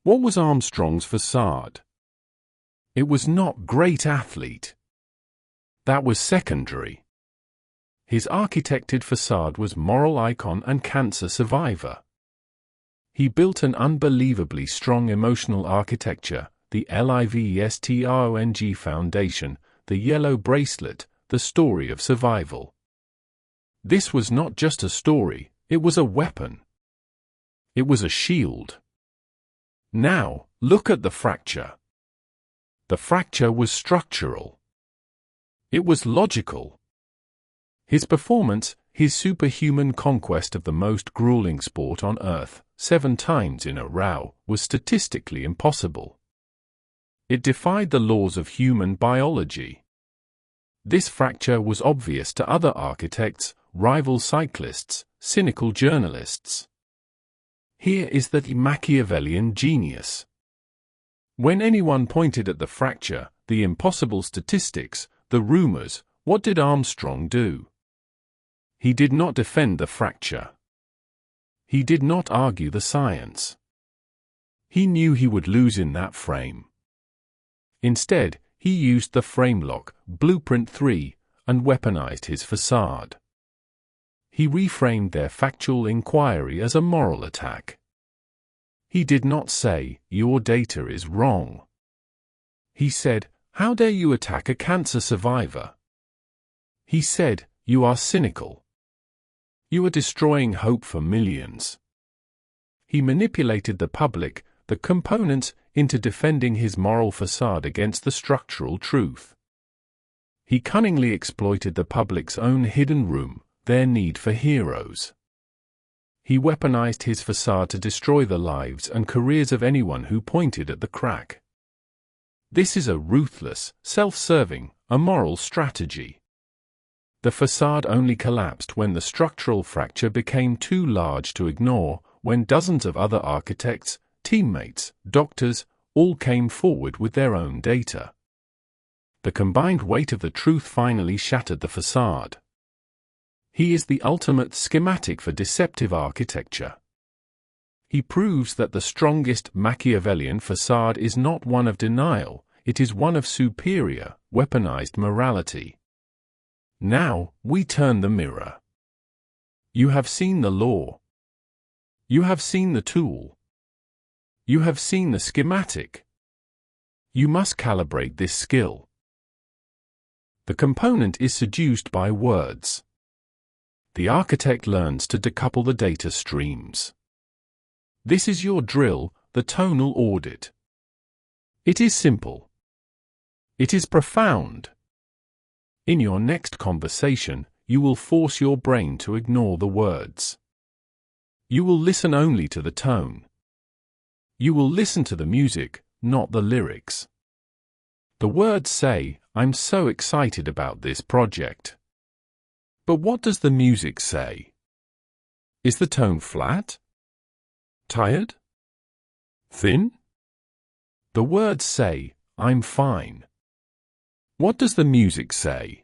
What was Armstrong's facade? It was not great athlete. That was secondary. His architected facade was moral icon and cancer survivor. He built an unbelievably strong emotional architecture, the LIVESTRONG foundation, the yellow bracelet, the story of survival. This was not just a story, it was a weapon. It was a shield. Now, look at the fracture. The fracture was structural. It was logical. His performance, his superhuman conquest of the most grueling sport on Earth, 7 times in a row, was statistically impossible. It defied the laws of human biology. This fracture was obvious to other architects, rival cyclists, cynical journalists. Here is the Machiavellian genius. When anyone pointed at the fracture, the impossible statistics, the rumors, what did Armstrong do? He did not defend the fracture. He did not argue the science. He knew he would lose in that frame. Instead, he used the framelock, Blueprint 3, and weaponized his facade. He reframed their factual inquiry as a moral attack. He did not say, "Your data is wrong." He said, "How dare you attack a cancer survivor?" He said, "You are cynical. You are destroying hope for millions." He manipulated the public, the components, into defending his moral facade against the structural truth. He cunningly exploited the public's own hidden room, their need for heroes. He weaponized his facade to destroy the lives and careers of anyone who pointed at the crack. This is a ruthless, self-serving, immoral strategy. The facade only collapsed when the structural fracture became too large to ignore, when dozens of other architects, teammates, doctors, all came forward with their own data. The combined weight of the truth finally shattered the facade. He is the ultimate schematic for deceptive architecture. He proves that the strongest Machiavellian facade is not one of denial, it is one of superior, weaponized morality. Now, we turn the mirror. You have seen the law. You have seen the tool. You have seen the schematic. You must calibrate this skill. The component is seduced by words. The architect learns to decouple the data streams. This is your drill, the tonal audit. It is simple. It is profound. In your next conversation, you will force your brain to ignore the words. You will listen only to the tone. You will listen to the music, not the lyrics. The words say, "I'm so excited about this project." But what does the music say? Is the tone flat? Tired? Thin? The words say, "I'm fine." What does the music say?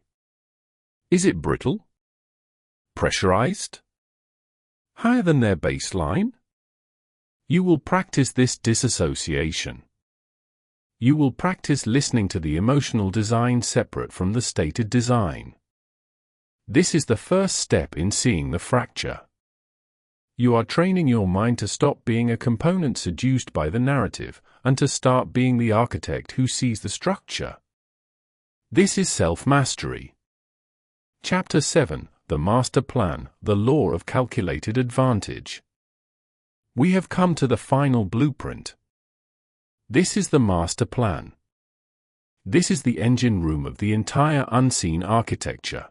Is it brittle? Pressurized? Higher than their baseline? You will practice this disassociation. You will practice listening to the emotional design separate from the stated design. This is the first step in seeing the fracture. You are training your mind to stop being a component seduced by the narrative, and to start being the architect who sees the structure. This is self-mastery. Chapter 7, The Master Plan, the Law of Calculated Advantage. We have come to the final blueprint. This is the master plan. This is the engine room of the entire unseen architecture.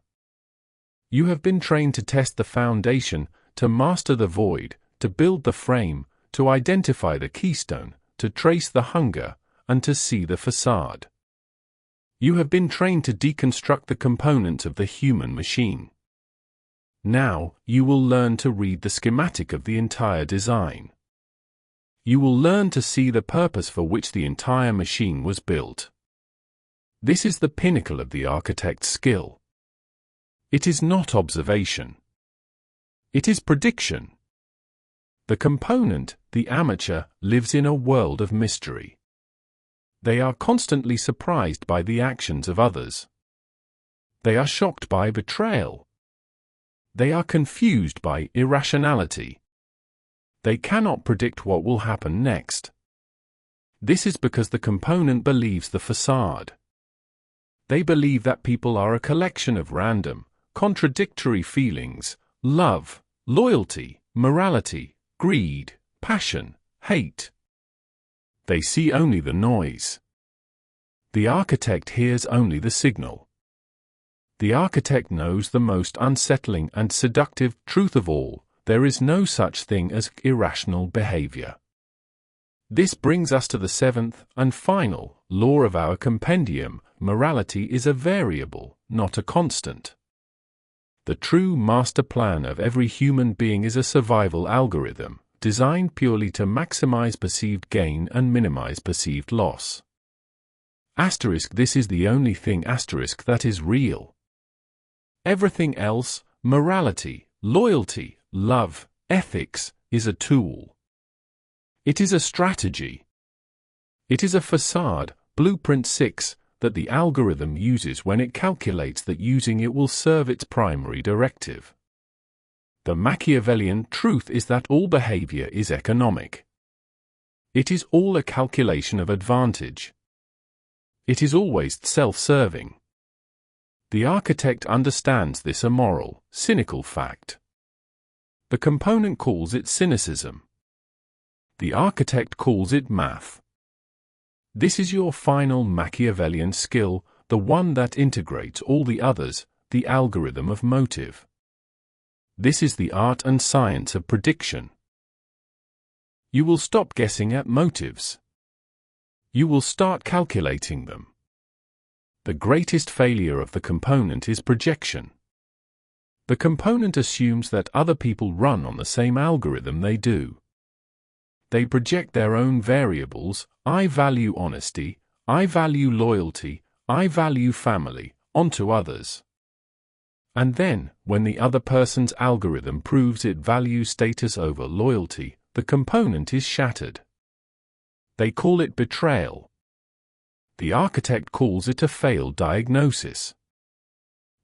You have been trained to test the foundation, to master the void, to build the frame, to identify the keystone, to trace the hunger, and to see the facade. You have been trained to deconstruct the components of the human machine. Now, you will learn to read the schematic of the entire design. You will learn to see the purpose for which the entire machine was built. This is the pinnacle of the architect's skill. It is not observation. It is prediction. The component, the amateur, lives in a world of mystery. They are constantly surprised by the actions of others. They are shocked by betrayal. They are confused by irrationality. They cannot predict what will happen next. This is because the component believes the facade. They believe that people are a collection of random, contradictory feelings: love, loyalty, morality, greed, passion, hate. They see only the noise. The architect hears only the signal. The architect knows the most unsettling and seductive truth of all: there is no such thing as irrational behavior. This brings us to the seventh and final law of our compendium: morality is a variable, not a constant. The true master plan of every human being is a survival algorithm, designed purely to maximize perceived gain and minimize perceived loss. This is the only thing that is real. Everything else, morality, loyalty, love, ethics, is a tool. It is a strategy. It is a facade, blueprint 6, that the algorithm uses when it calculates that using it will serve its primary directive. The Machiavellian truth is that all behavior is economic. It is all a calculation of advantage. It is always self-serving. The architect understands this amoral, cynical fact. The component calls it cynicism. The architect calls it math. This is your final Machiavellian skill, the one that integrates all the others, the algorithm of motive. This is the art and science of prediction. You will stop guessing at motives. You will start calculating them. The greatest failure of the component is projection. The component assumes that other people run on the same algorithm they do. They project their own variables: I value honesty, I value loyalty, I value family, onto others. And then, when the other person's algorithm proves it values status over loyalty, the component is shattered. They call it betrayal. The architect calls it a failed diagnosis.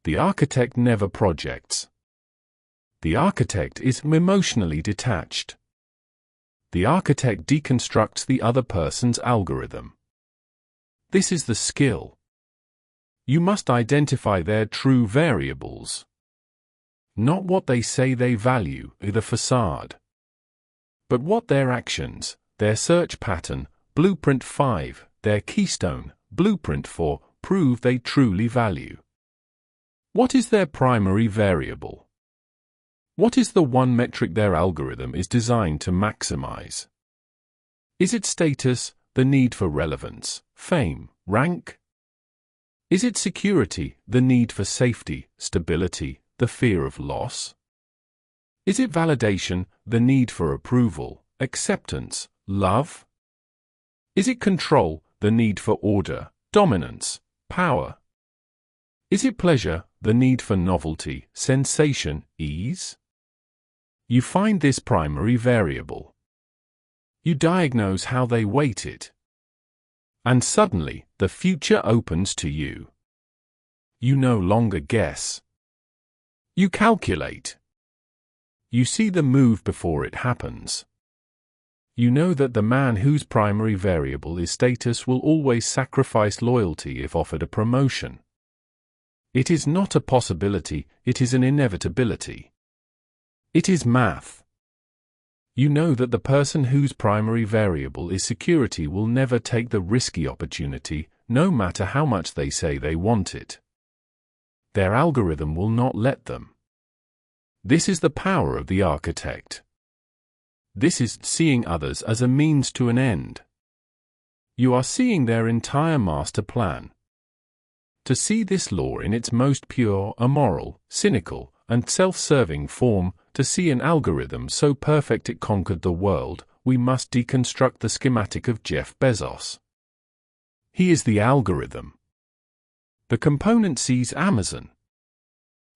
The architect never projects. The architect is emotionally detached. The architect deconstructs the other person's algorithm. This is the skill. You must identify their true variables. Not what they say they value, the facade. But what their actions, their search pattern, blueprint 5, their keystone, blueprint 4, prove they truly value. What is their primary variable? What is the one metric their algorithm is designed to maximize? Is it status, the need for relevance, fame, rank? Is it security, the need for safety, stability, the fear of loss? Is it validation, the need for approval, acceptance, love? Is it control, the need for order, dominance, power? Is it pleasure, the need for novelty, sensation, ease? You find this primary variable. You diagnose how they weight it. And suddenly, the future opens to you. You no longer guess. You calculate. You see the move before it happens. You know that the man whose primary variable is status will always sacrifice loyalty if offered a promotion. It is not a possibility, it is an inevitability. It is math. You know that the person whose primary variable is security will never take the risky opportunity, no matter how much they say they want it. Their algorithm will not let them. This is the power of the architect. This is seeing others as a means to an end. You are seeing their entire master plan. To see this law in its most pure, immoral, cynical, and self-serving form, to see an algorithm so perfect it conquered the world, we must deconstruct the schematic of Jeff Bezos. He is the algorithm. The component sees Amazon.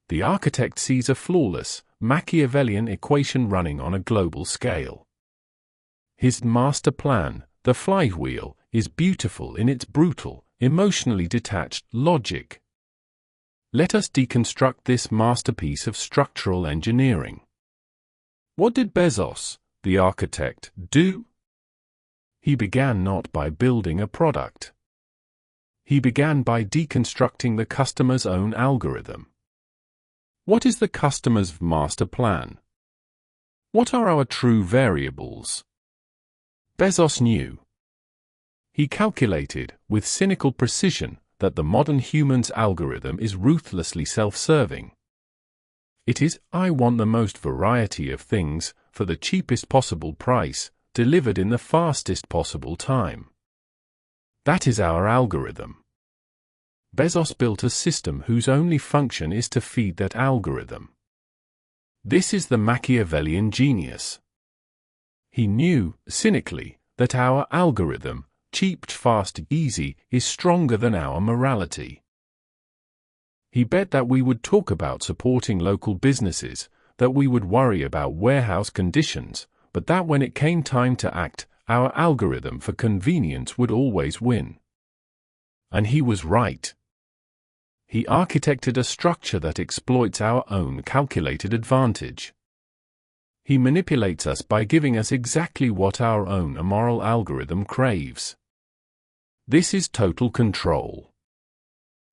The architect sees a flawless, Machiavellian equation running on a global scale. His master plan, the flywheel, is beautiful in its brutal, emotionally detached logic. Let us deconstruct this masterpiece of structural engineering. What did Bezos, the architect do? He began not by building a product. He began by deconstructing the customer's own algorithm. What is the customer's master plan? What are our true variables? Bezos knew. He calculated, with cynical precision, that the modern human's algorithm is ruthlessly self-serving. It is, I want the most variety of things, for the cheapest possible price, delivered in the fastest possible time. That is our algorithm. Bezos built a system whose only function is to feed that algorithm. This is the Machiavellian genius. He knew, cynically, that our algorithm, cheap, fast, easy, is stronger than our morality. He bet that we would talk about supporting local businesses, that we would worry about warehouse conditions, but that when it came time to act, our algorithm for convenience would always win. And he was right. He architected a structure that exploits our own calculated advantage. He manipulates us by giving us exactly what our own immoral algorithm craves. This is total control.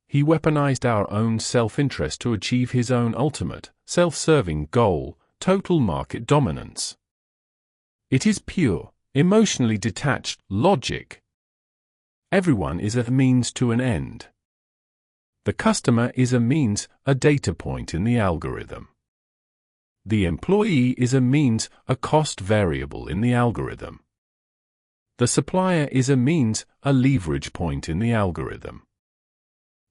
He weaponized our own self-interest to achieve his own ultimate, self-serving goal, total market dominance. It is pure, emotionally detached logic. Everyone is a means to an end. The customer is a means, a data point in the algorithm. The employee is a means, a cost variable in the algorithm. The supplier is a means, a leverage point in the algorithm.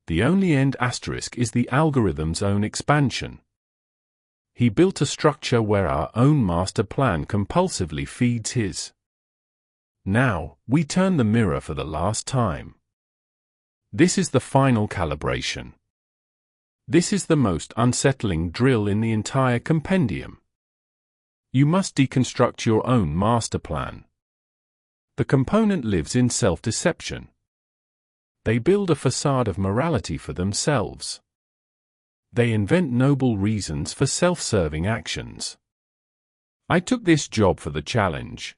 The only end asterisk is the algorithm's own expansion. He built a structure where our own master plan compulsively feeds his. Now, we turn the mirror for the last time. This is the final calibration. This is the most unsettling drill in the entire compendium. You must deconstruct your own master plan. The component lives in self-deception. They build a facade of morality for themselves. They invent noble reasons for self-serving actions. I took this job for the challenge.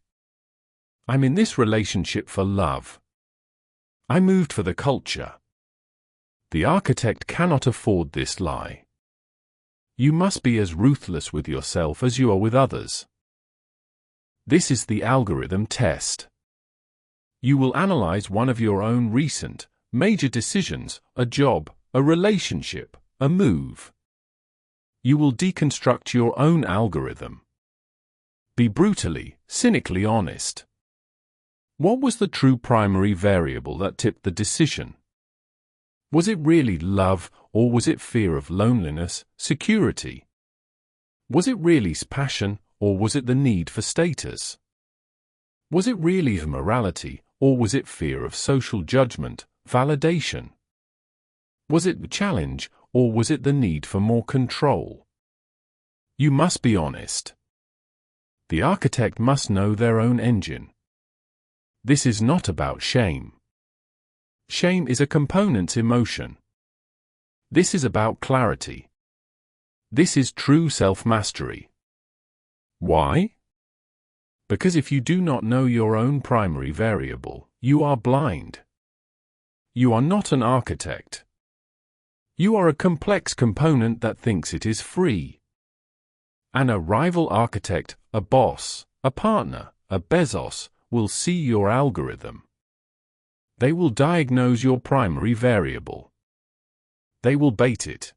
I'm in this relationship for love. I moved for the culture. The architect cannot afford this lie. You must be as ruthless with yourself as you are with others. This is the algorithm test. You will analyze one of your own recent, major decisions, a job, a relationship, a move. You will deconstruct your own algorithm. Be brutally, cynically honest. What was the true primary variable that tipped the decision? Was it really love, or was it fear of loneliness, security? Was it really passion, or was it the need for status? Was it really morality, or was it fear of social judgment, validation? Was it the challenge, or was it the need for more control? You must be honest. The architect must know their own engine. This is not about shame. Shame is a component's emotion. This is about clarity. This is true self-mastery. Why? Because if you do not know your own primary variable, you are blind. You are not an architect. You are a complex component that thinks it is free. And a rival architect, a boss, a partner, a Bezos, will see your algorithm. They will diagnose your primary variable. They will bait it.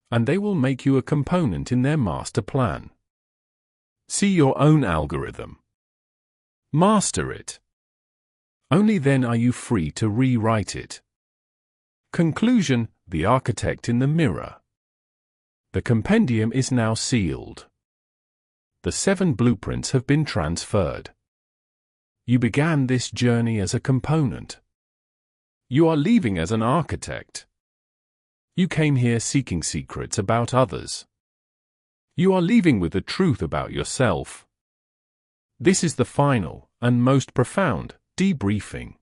And they will make you a component in their master plan. See your own algorithm. Master it. Only then are you free to rewrite it. Conclusion: the architect in the mirror. The compendium is now sealed. The 7 blueprints have been transferred. You began this journey as a component. You are leaving as an architect. You came here seeking secrets about others. You are leaving with the truth about yourself. This is the final, and most profound, debriefing.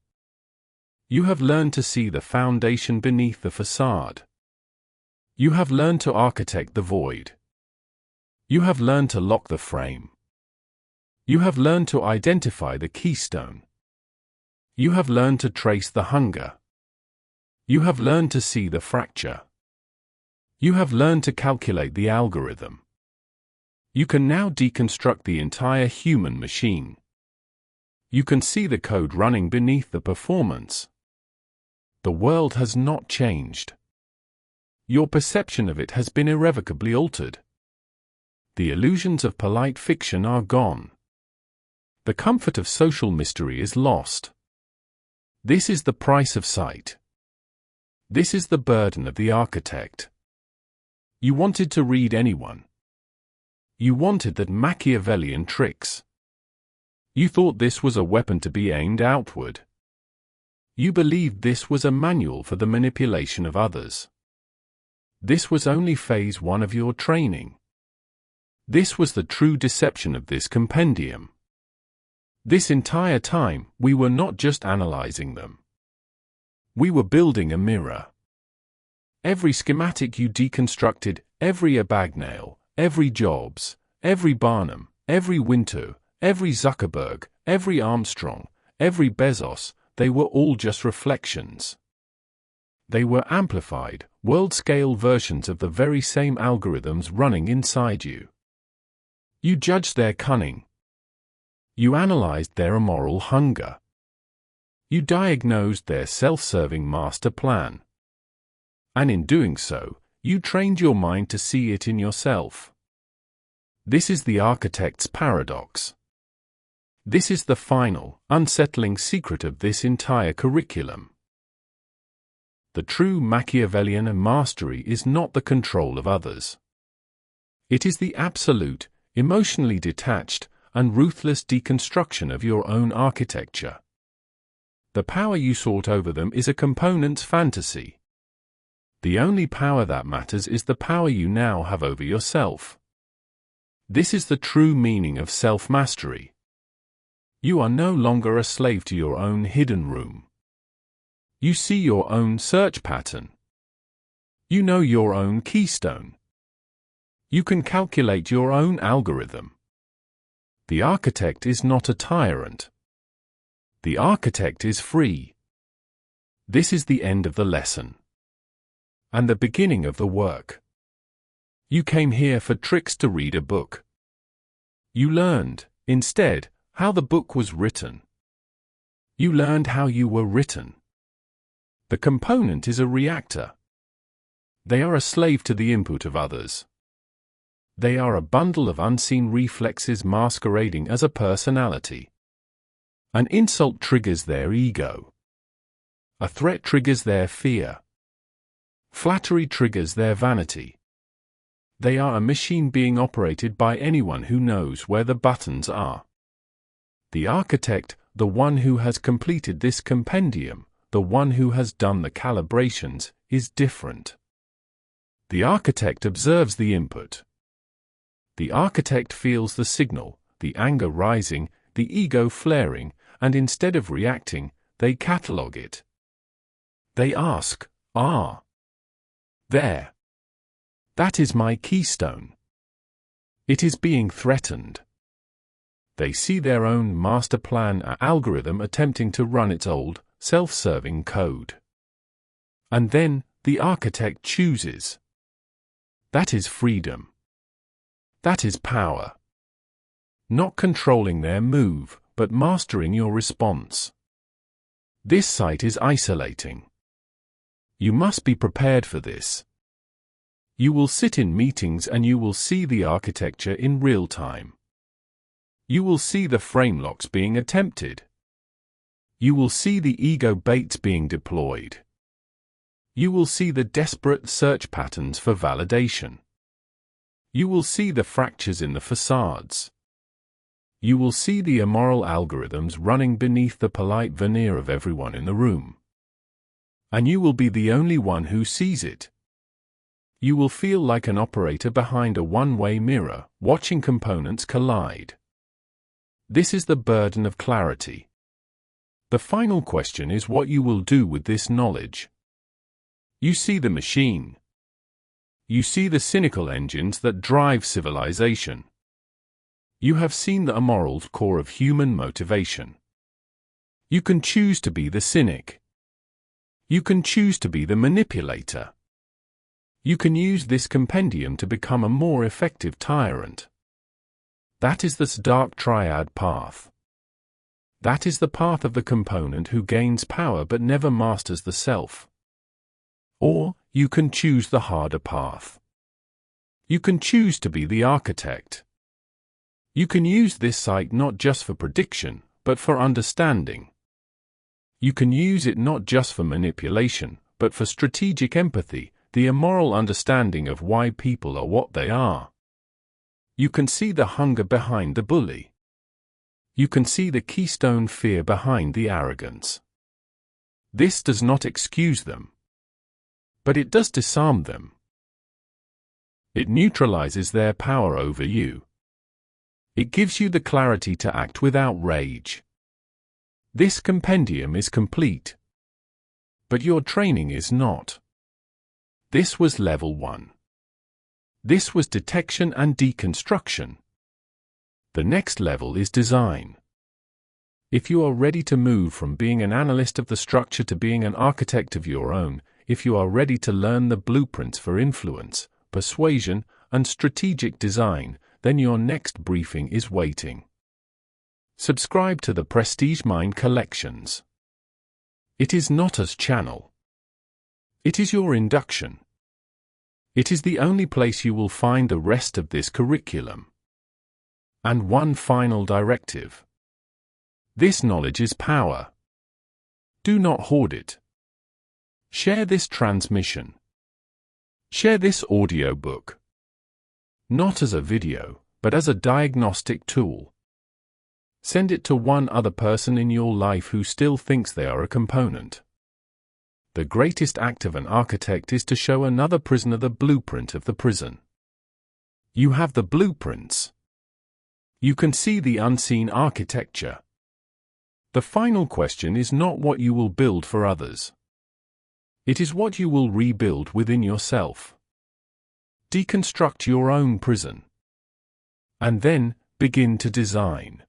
You have learned to see the foundation beneath the facade. You have learned to architect the void. You have learned to lock the frame. You have learned to identify the keystone. You have learned to trace the hunger. You have learned to see the fracture. You have learned to calculate the algorithm. You can now deconstruct the entire human machine. You can see the code running beneath the performance. The world has not changed. Your perception of it has been irrevocably altered. The illusions of polite fiction are gone. The comfort of social mystery is lost. This is the price of sight. This is the burden of the architect. You wanted to read anyone. You wanted that Machiavellian tricks. You thought this was a weapon to be aimed outward. You believed this was a manual for the manipulation of others. This was only phase 1 of your training. This was the true deception of this compendium. This entire time, we were not just analyzing them. We were building a mirror. Every schematic you deconstructed, every Abagnale, every Jobs, every Barnum, every Wintour, every Zuckerberg, every Armstrong, every Bezos, they were all just reflections. They were amplified, world-scale versions of the very same algorithms running inside you. You judged their cunning. You analyzed their immoral hunger. You diagnosed their self-serving master plan. And in doing so, you trained your mind to see it in yourself. This is the architect's paradox. This is the final, unsettling secret of this entire curriculum. The true Machiavellian mastery is not the control of others. It is the absolute, emotionally detached, and ruthless deconstruction of your own architecture. The power you sought over them is a component's fantasy. The only power that matters is the power you now have over yourself. This is the true meaning of self-mastery. You are no longer a slave to your own hidden room. You see your own search pattern. You know your own keystone. You can calculate your own algorithm. The architect is not a tyrant. The architect is free. This is the end of the lesson. And the beginning of the work. You came here for tricks to read a book. You learned, instead, how the book was written. You learned how you were written. The component is a reactor. They are a slave to the input of others. They are a bundle of unseen reflexes masquerading as a personality. An insult triggers their ego. A threat triggers their fear. Flattery triggers their vanity. They are a machine being operated by anyone who knows where the buttons are. The architect, the one who has completed this compendium, the one who has done the calibrations, is different. The architect observes the input. The architect feels the signal, the anger rising, the ego flaring, and instead of reacting, they catalog it. They ask, there. That is my keystone. It is being threatened. They see their own master plan algorithm attempting to run its old, self-serving code. And then, the architect chooses. That is freedom. That is power. Not controlling their move, but mastering your response. This site is isolating. You must be prepared for this. You will sit in meetings and you will see the architecture in real time. You will see the frame locks being attempted. You will see the ego baits being deployed. You will see the desperate search patterns for validation. You will see the fractures in the facades. You will see the immoral algorithms running beneath the polite veneer of everyone in the room. And you will be the only one who sees it. You will feel like an operator behind a one-way mirror, watching components collide. This is the burden of clarity. The final question is what you will do with this knowledge. You see the machine. You see the cynical engines that drive civilization. You have seen the immoral core of human motivation. You can choose to be the cynic. You can choose to be the manipulator. You can use this compendium to become a more effective tyrant. That is the dark triad path. That is the path of the component who gains power but never masters the self. Or, you can choose the harder path. You can choose to be the architect. You can use this site not just for prediction, but for understanding. You can use it not just for manipulation, but for strategic empathy, the immoral understanding of why people are what they are. You can see the hunger behind the bully. You can see the keystone fear behind the arrogance. This does not excuse them, but it does disarm them. It neutralizes their power over you. It gives you the clarity to act without rage. This compendium is complete. But your training is not. This was level 1. This was detection and deconstruction. The next level is design. If you are ready to move from being an analyst of the structure to being an architect of your own, if you are ready to learn the blueprints for influence, persuasion, and strategic design, then your next briefing is waiting. Subscribe to the Prestige Mind Collections. It is not as channel. It is your induction. It is the only place you will find the rest of this curriculum. And one final directive. This knowledge is power. Do not hoard it. Share this transmission. Share this audiobook. Not as a video, but as a diagnostic tool. Send it to one other person in your life who still thinks they are a component. The greatest act of an architect is to show another prisoner the blueprint of the prison. You have the blueprints. You can see the unseen architecture. The final question is not what you will build for others. It is what you will rebuild within yourself. Deconstruct your own prison. And then, begin to design.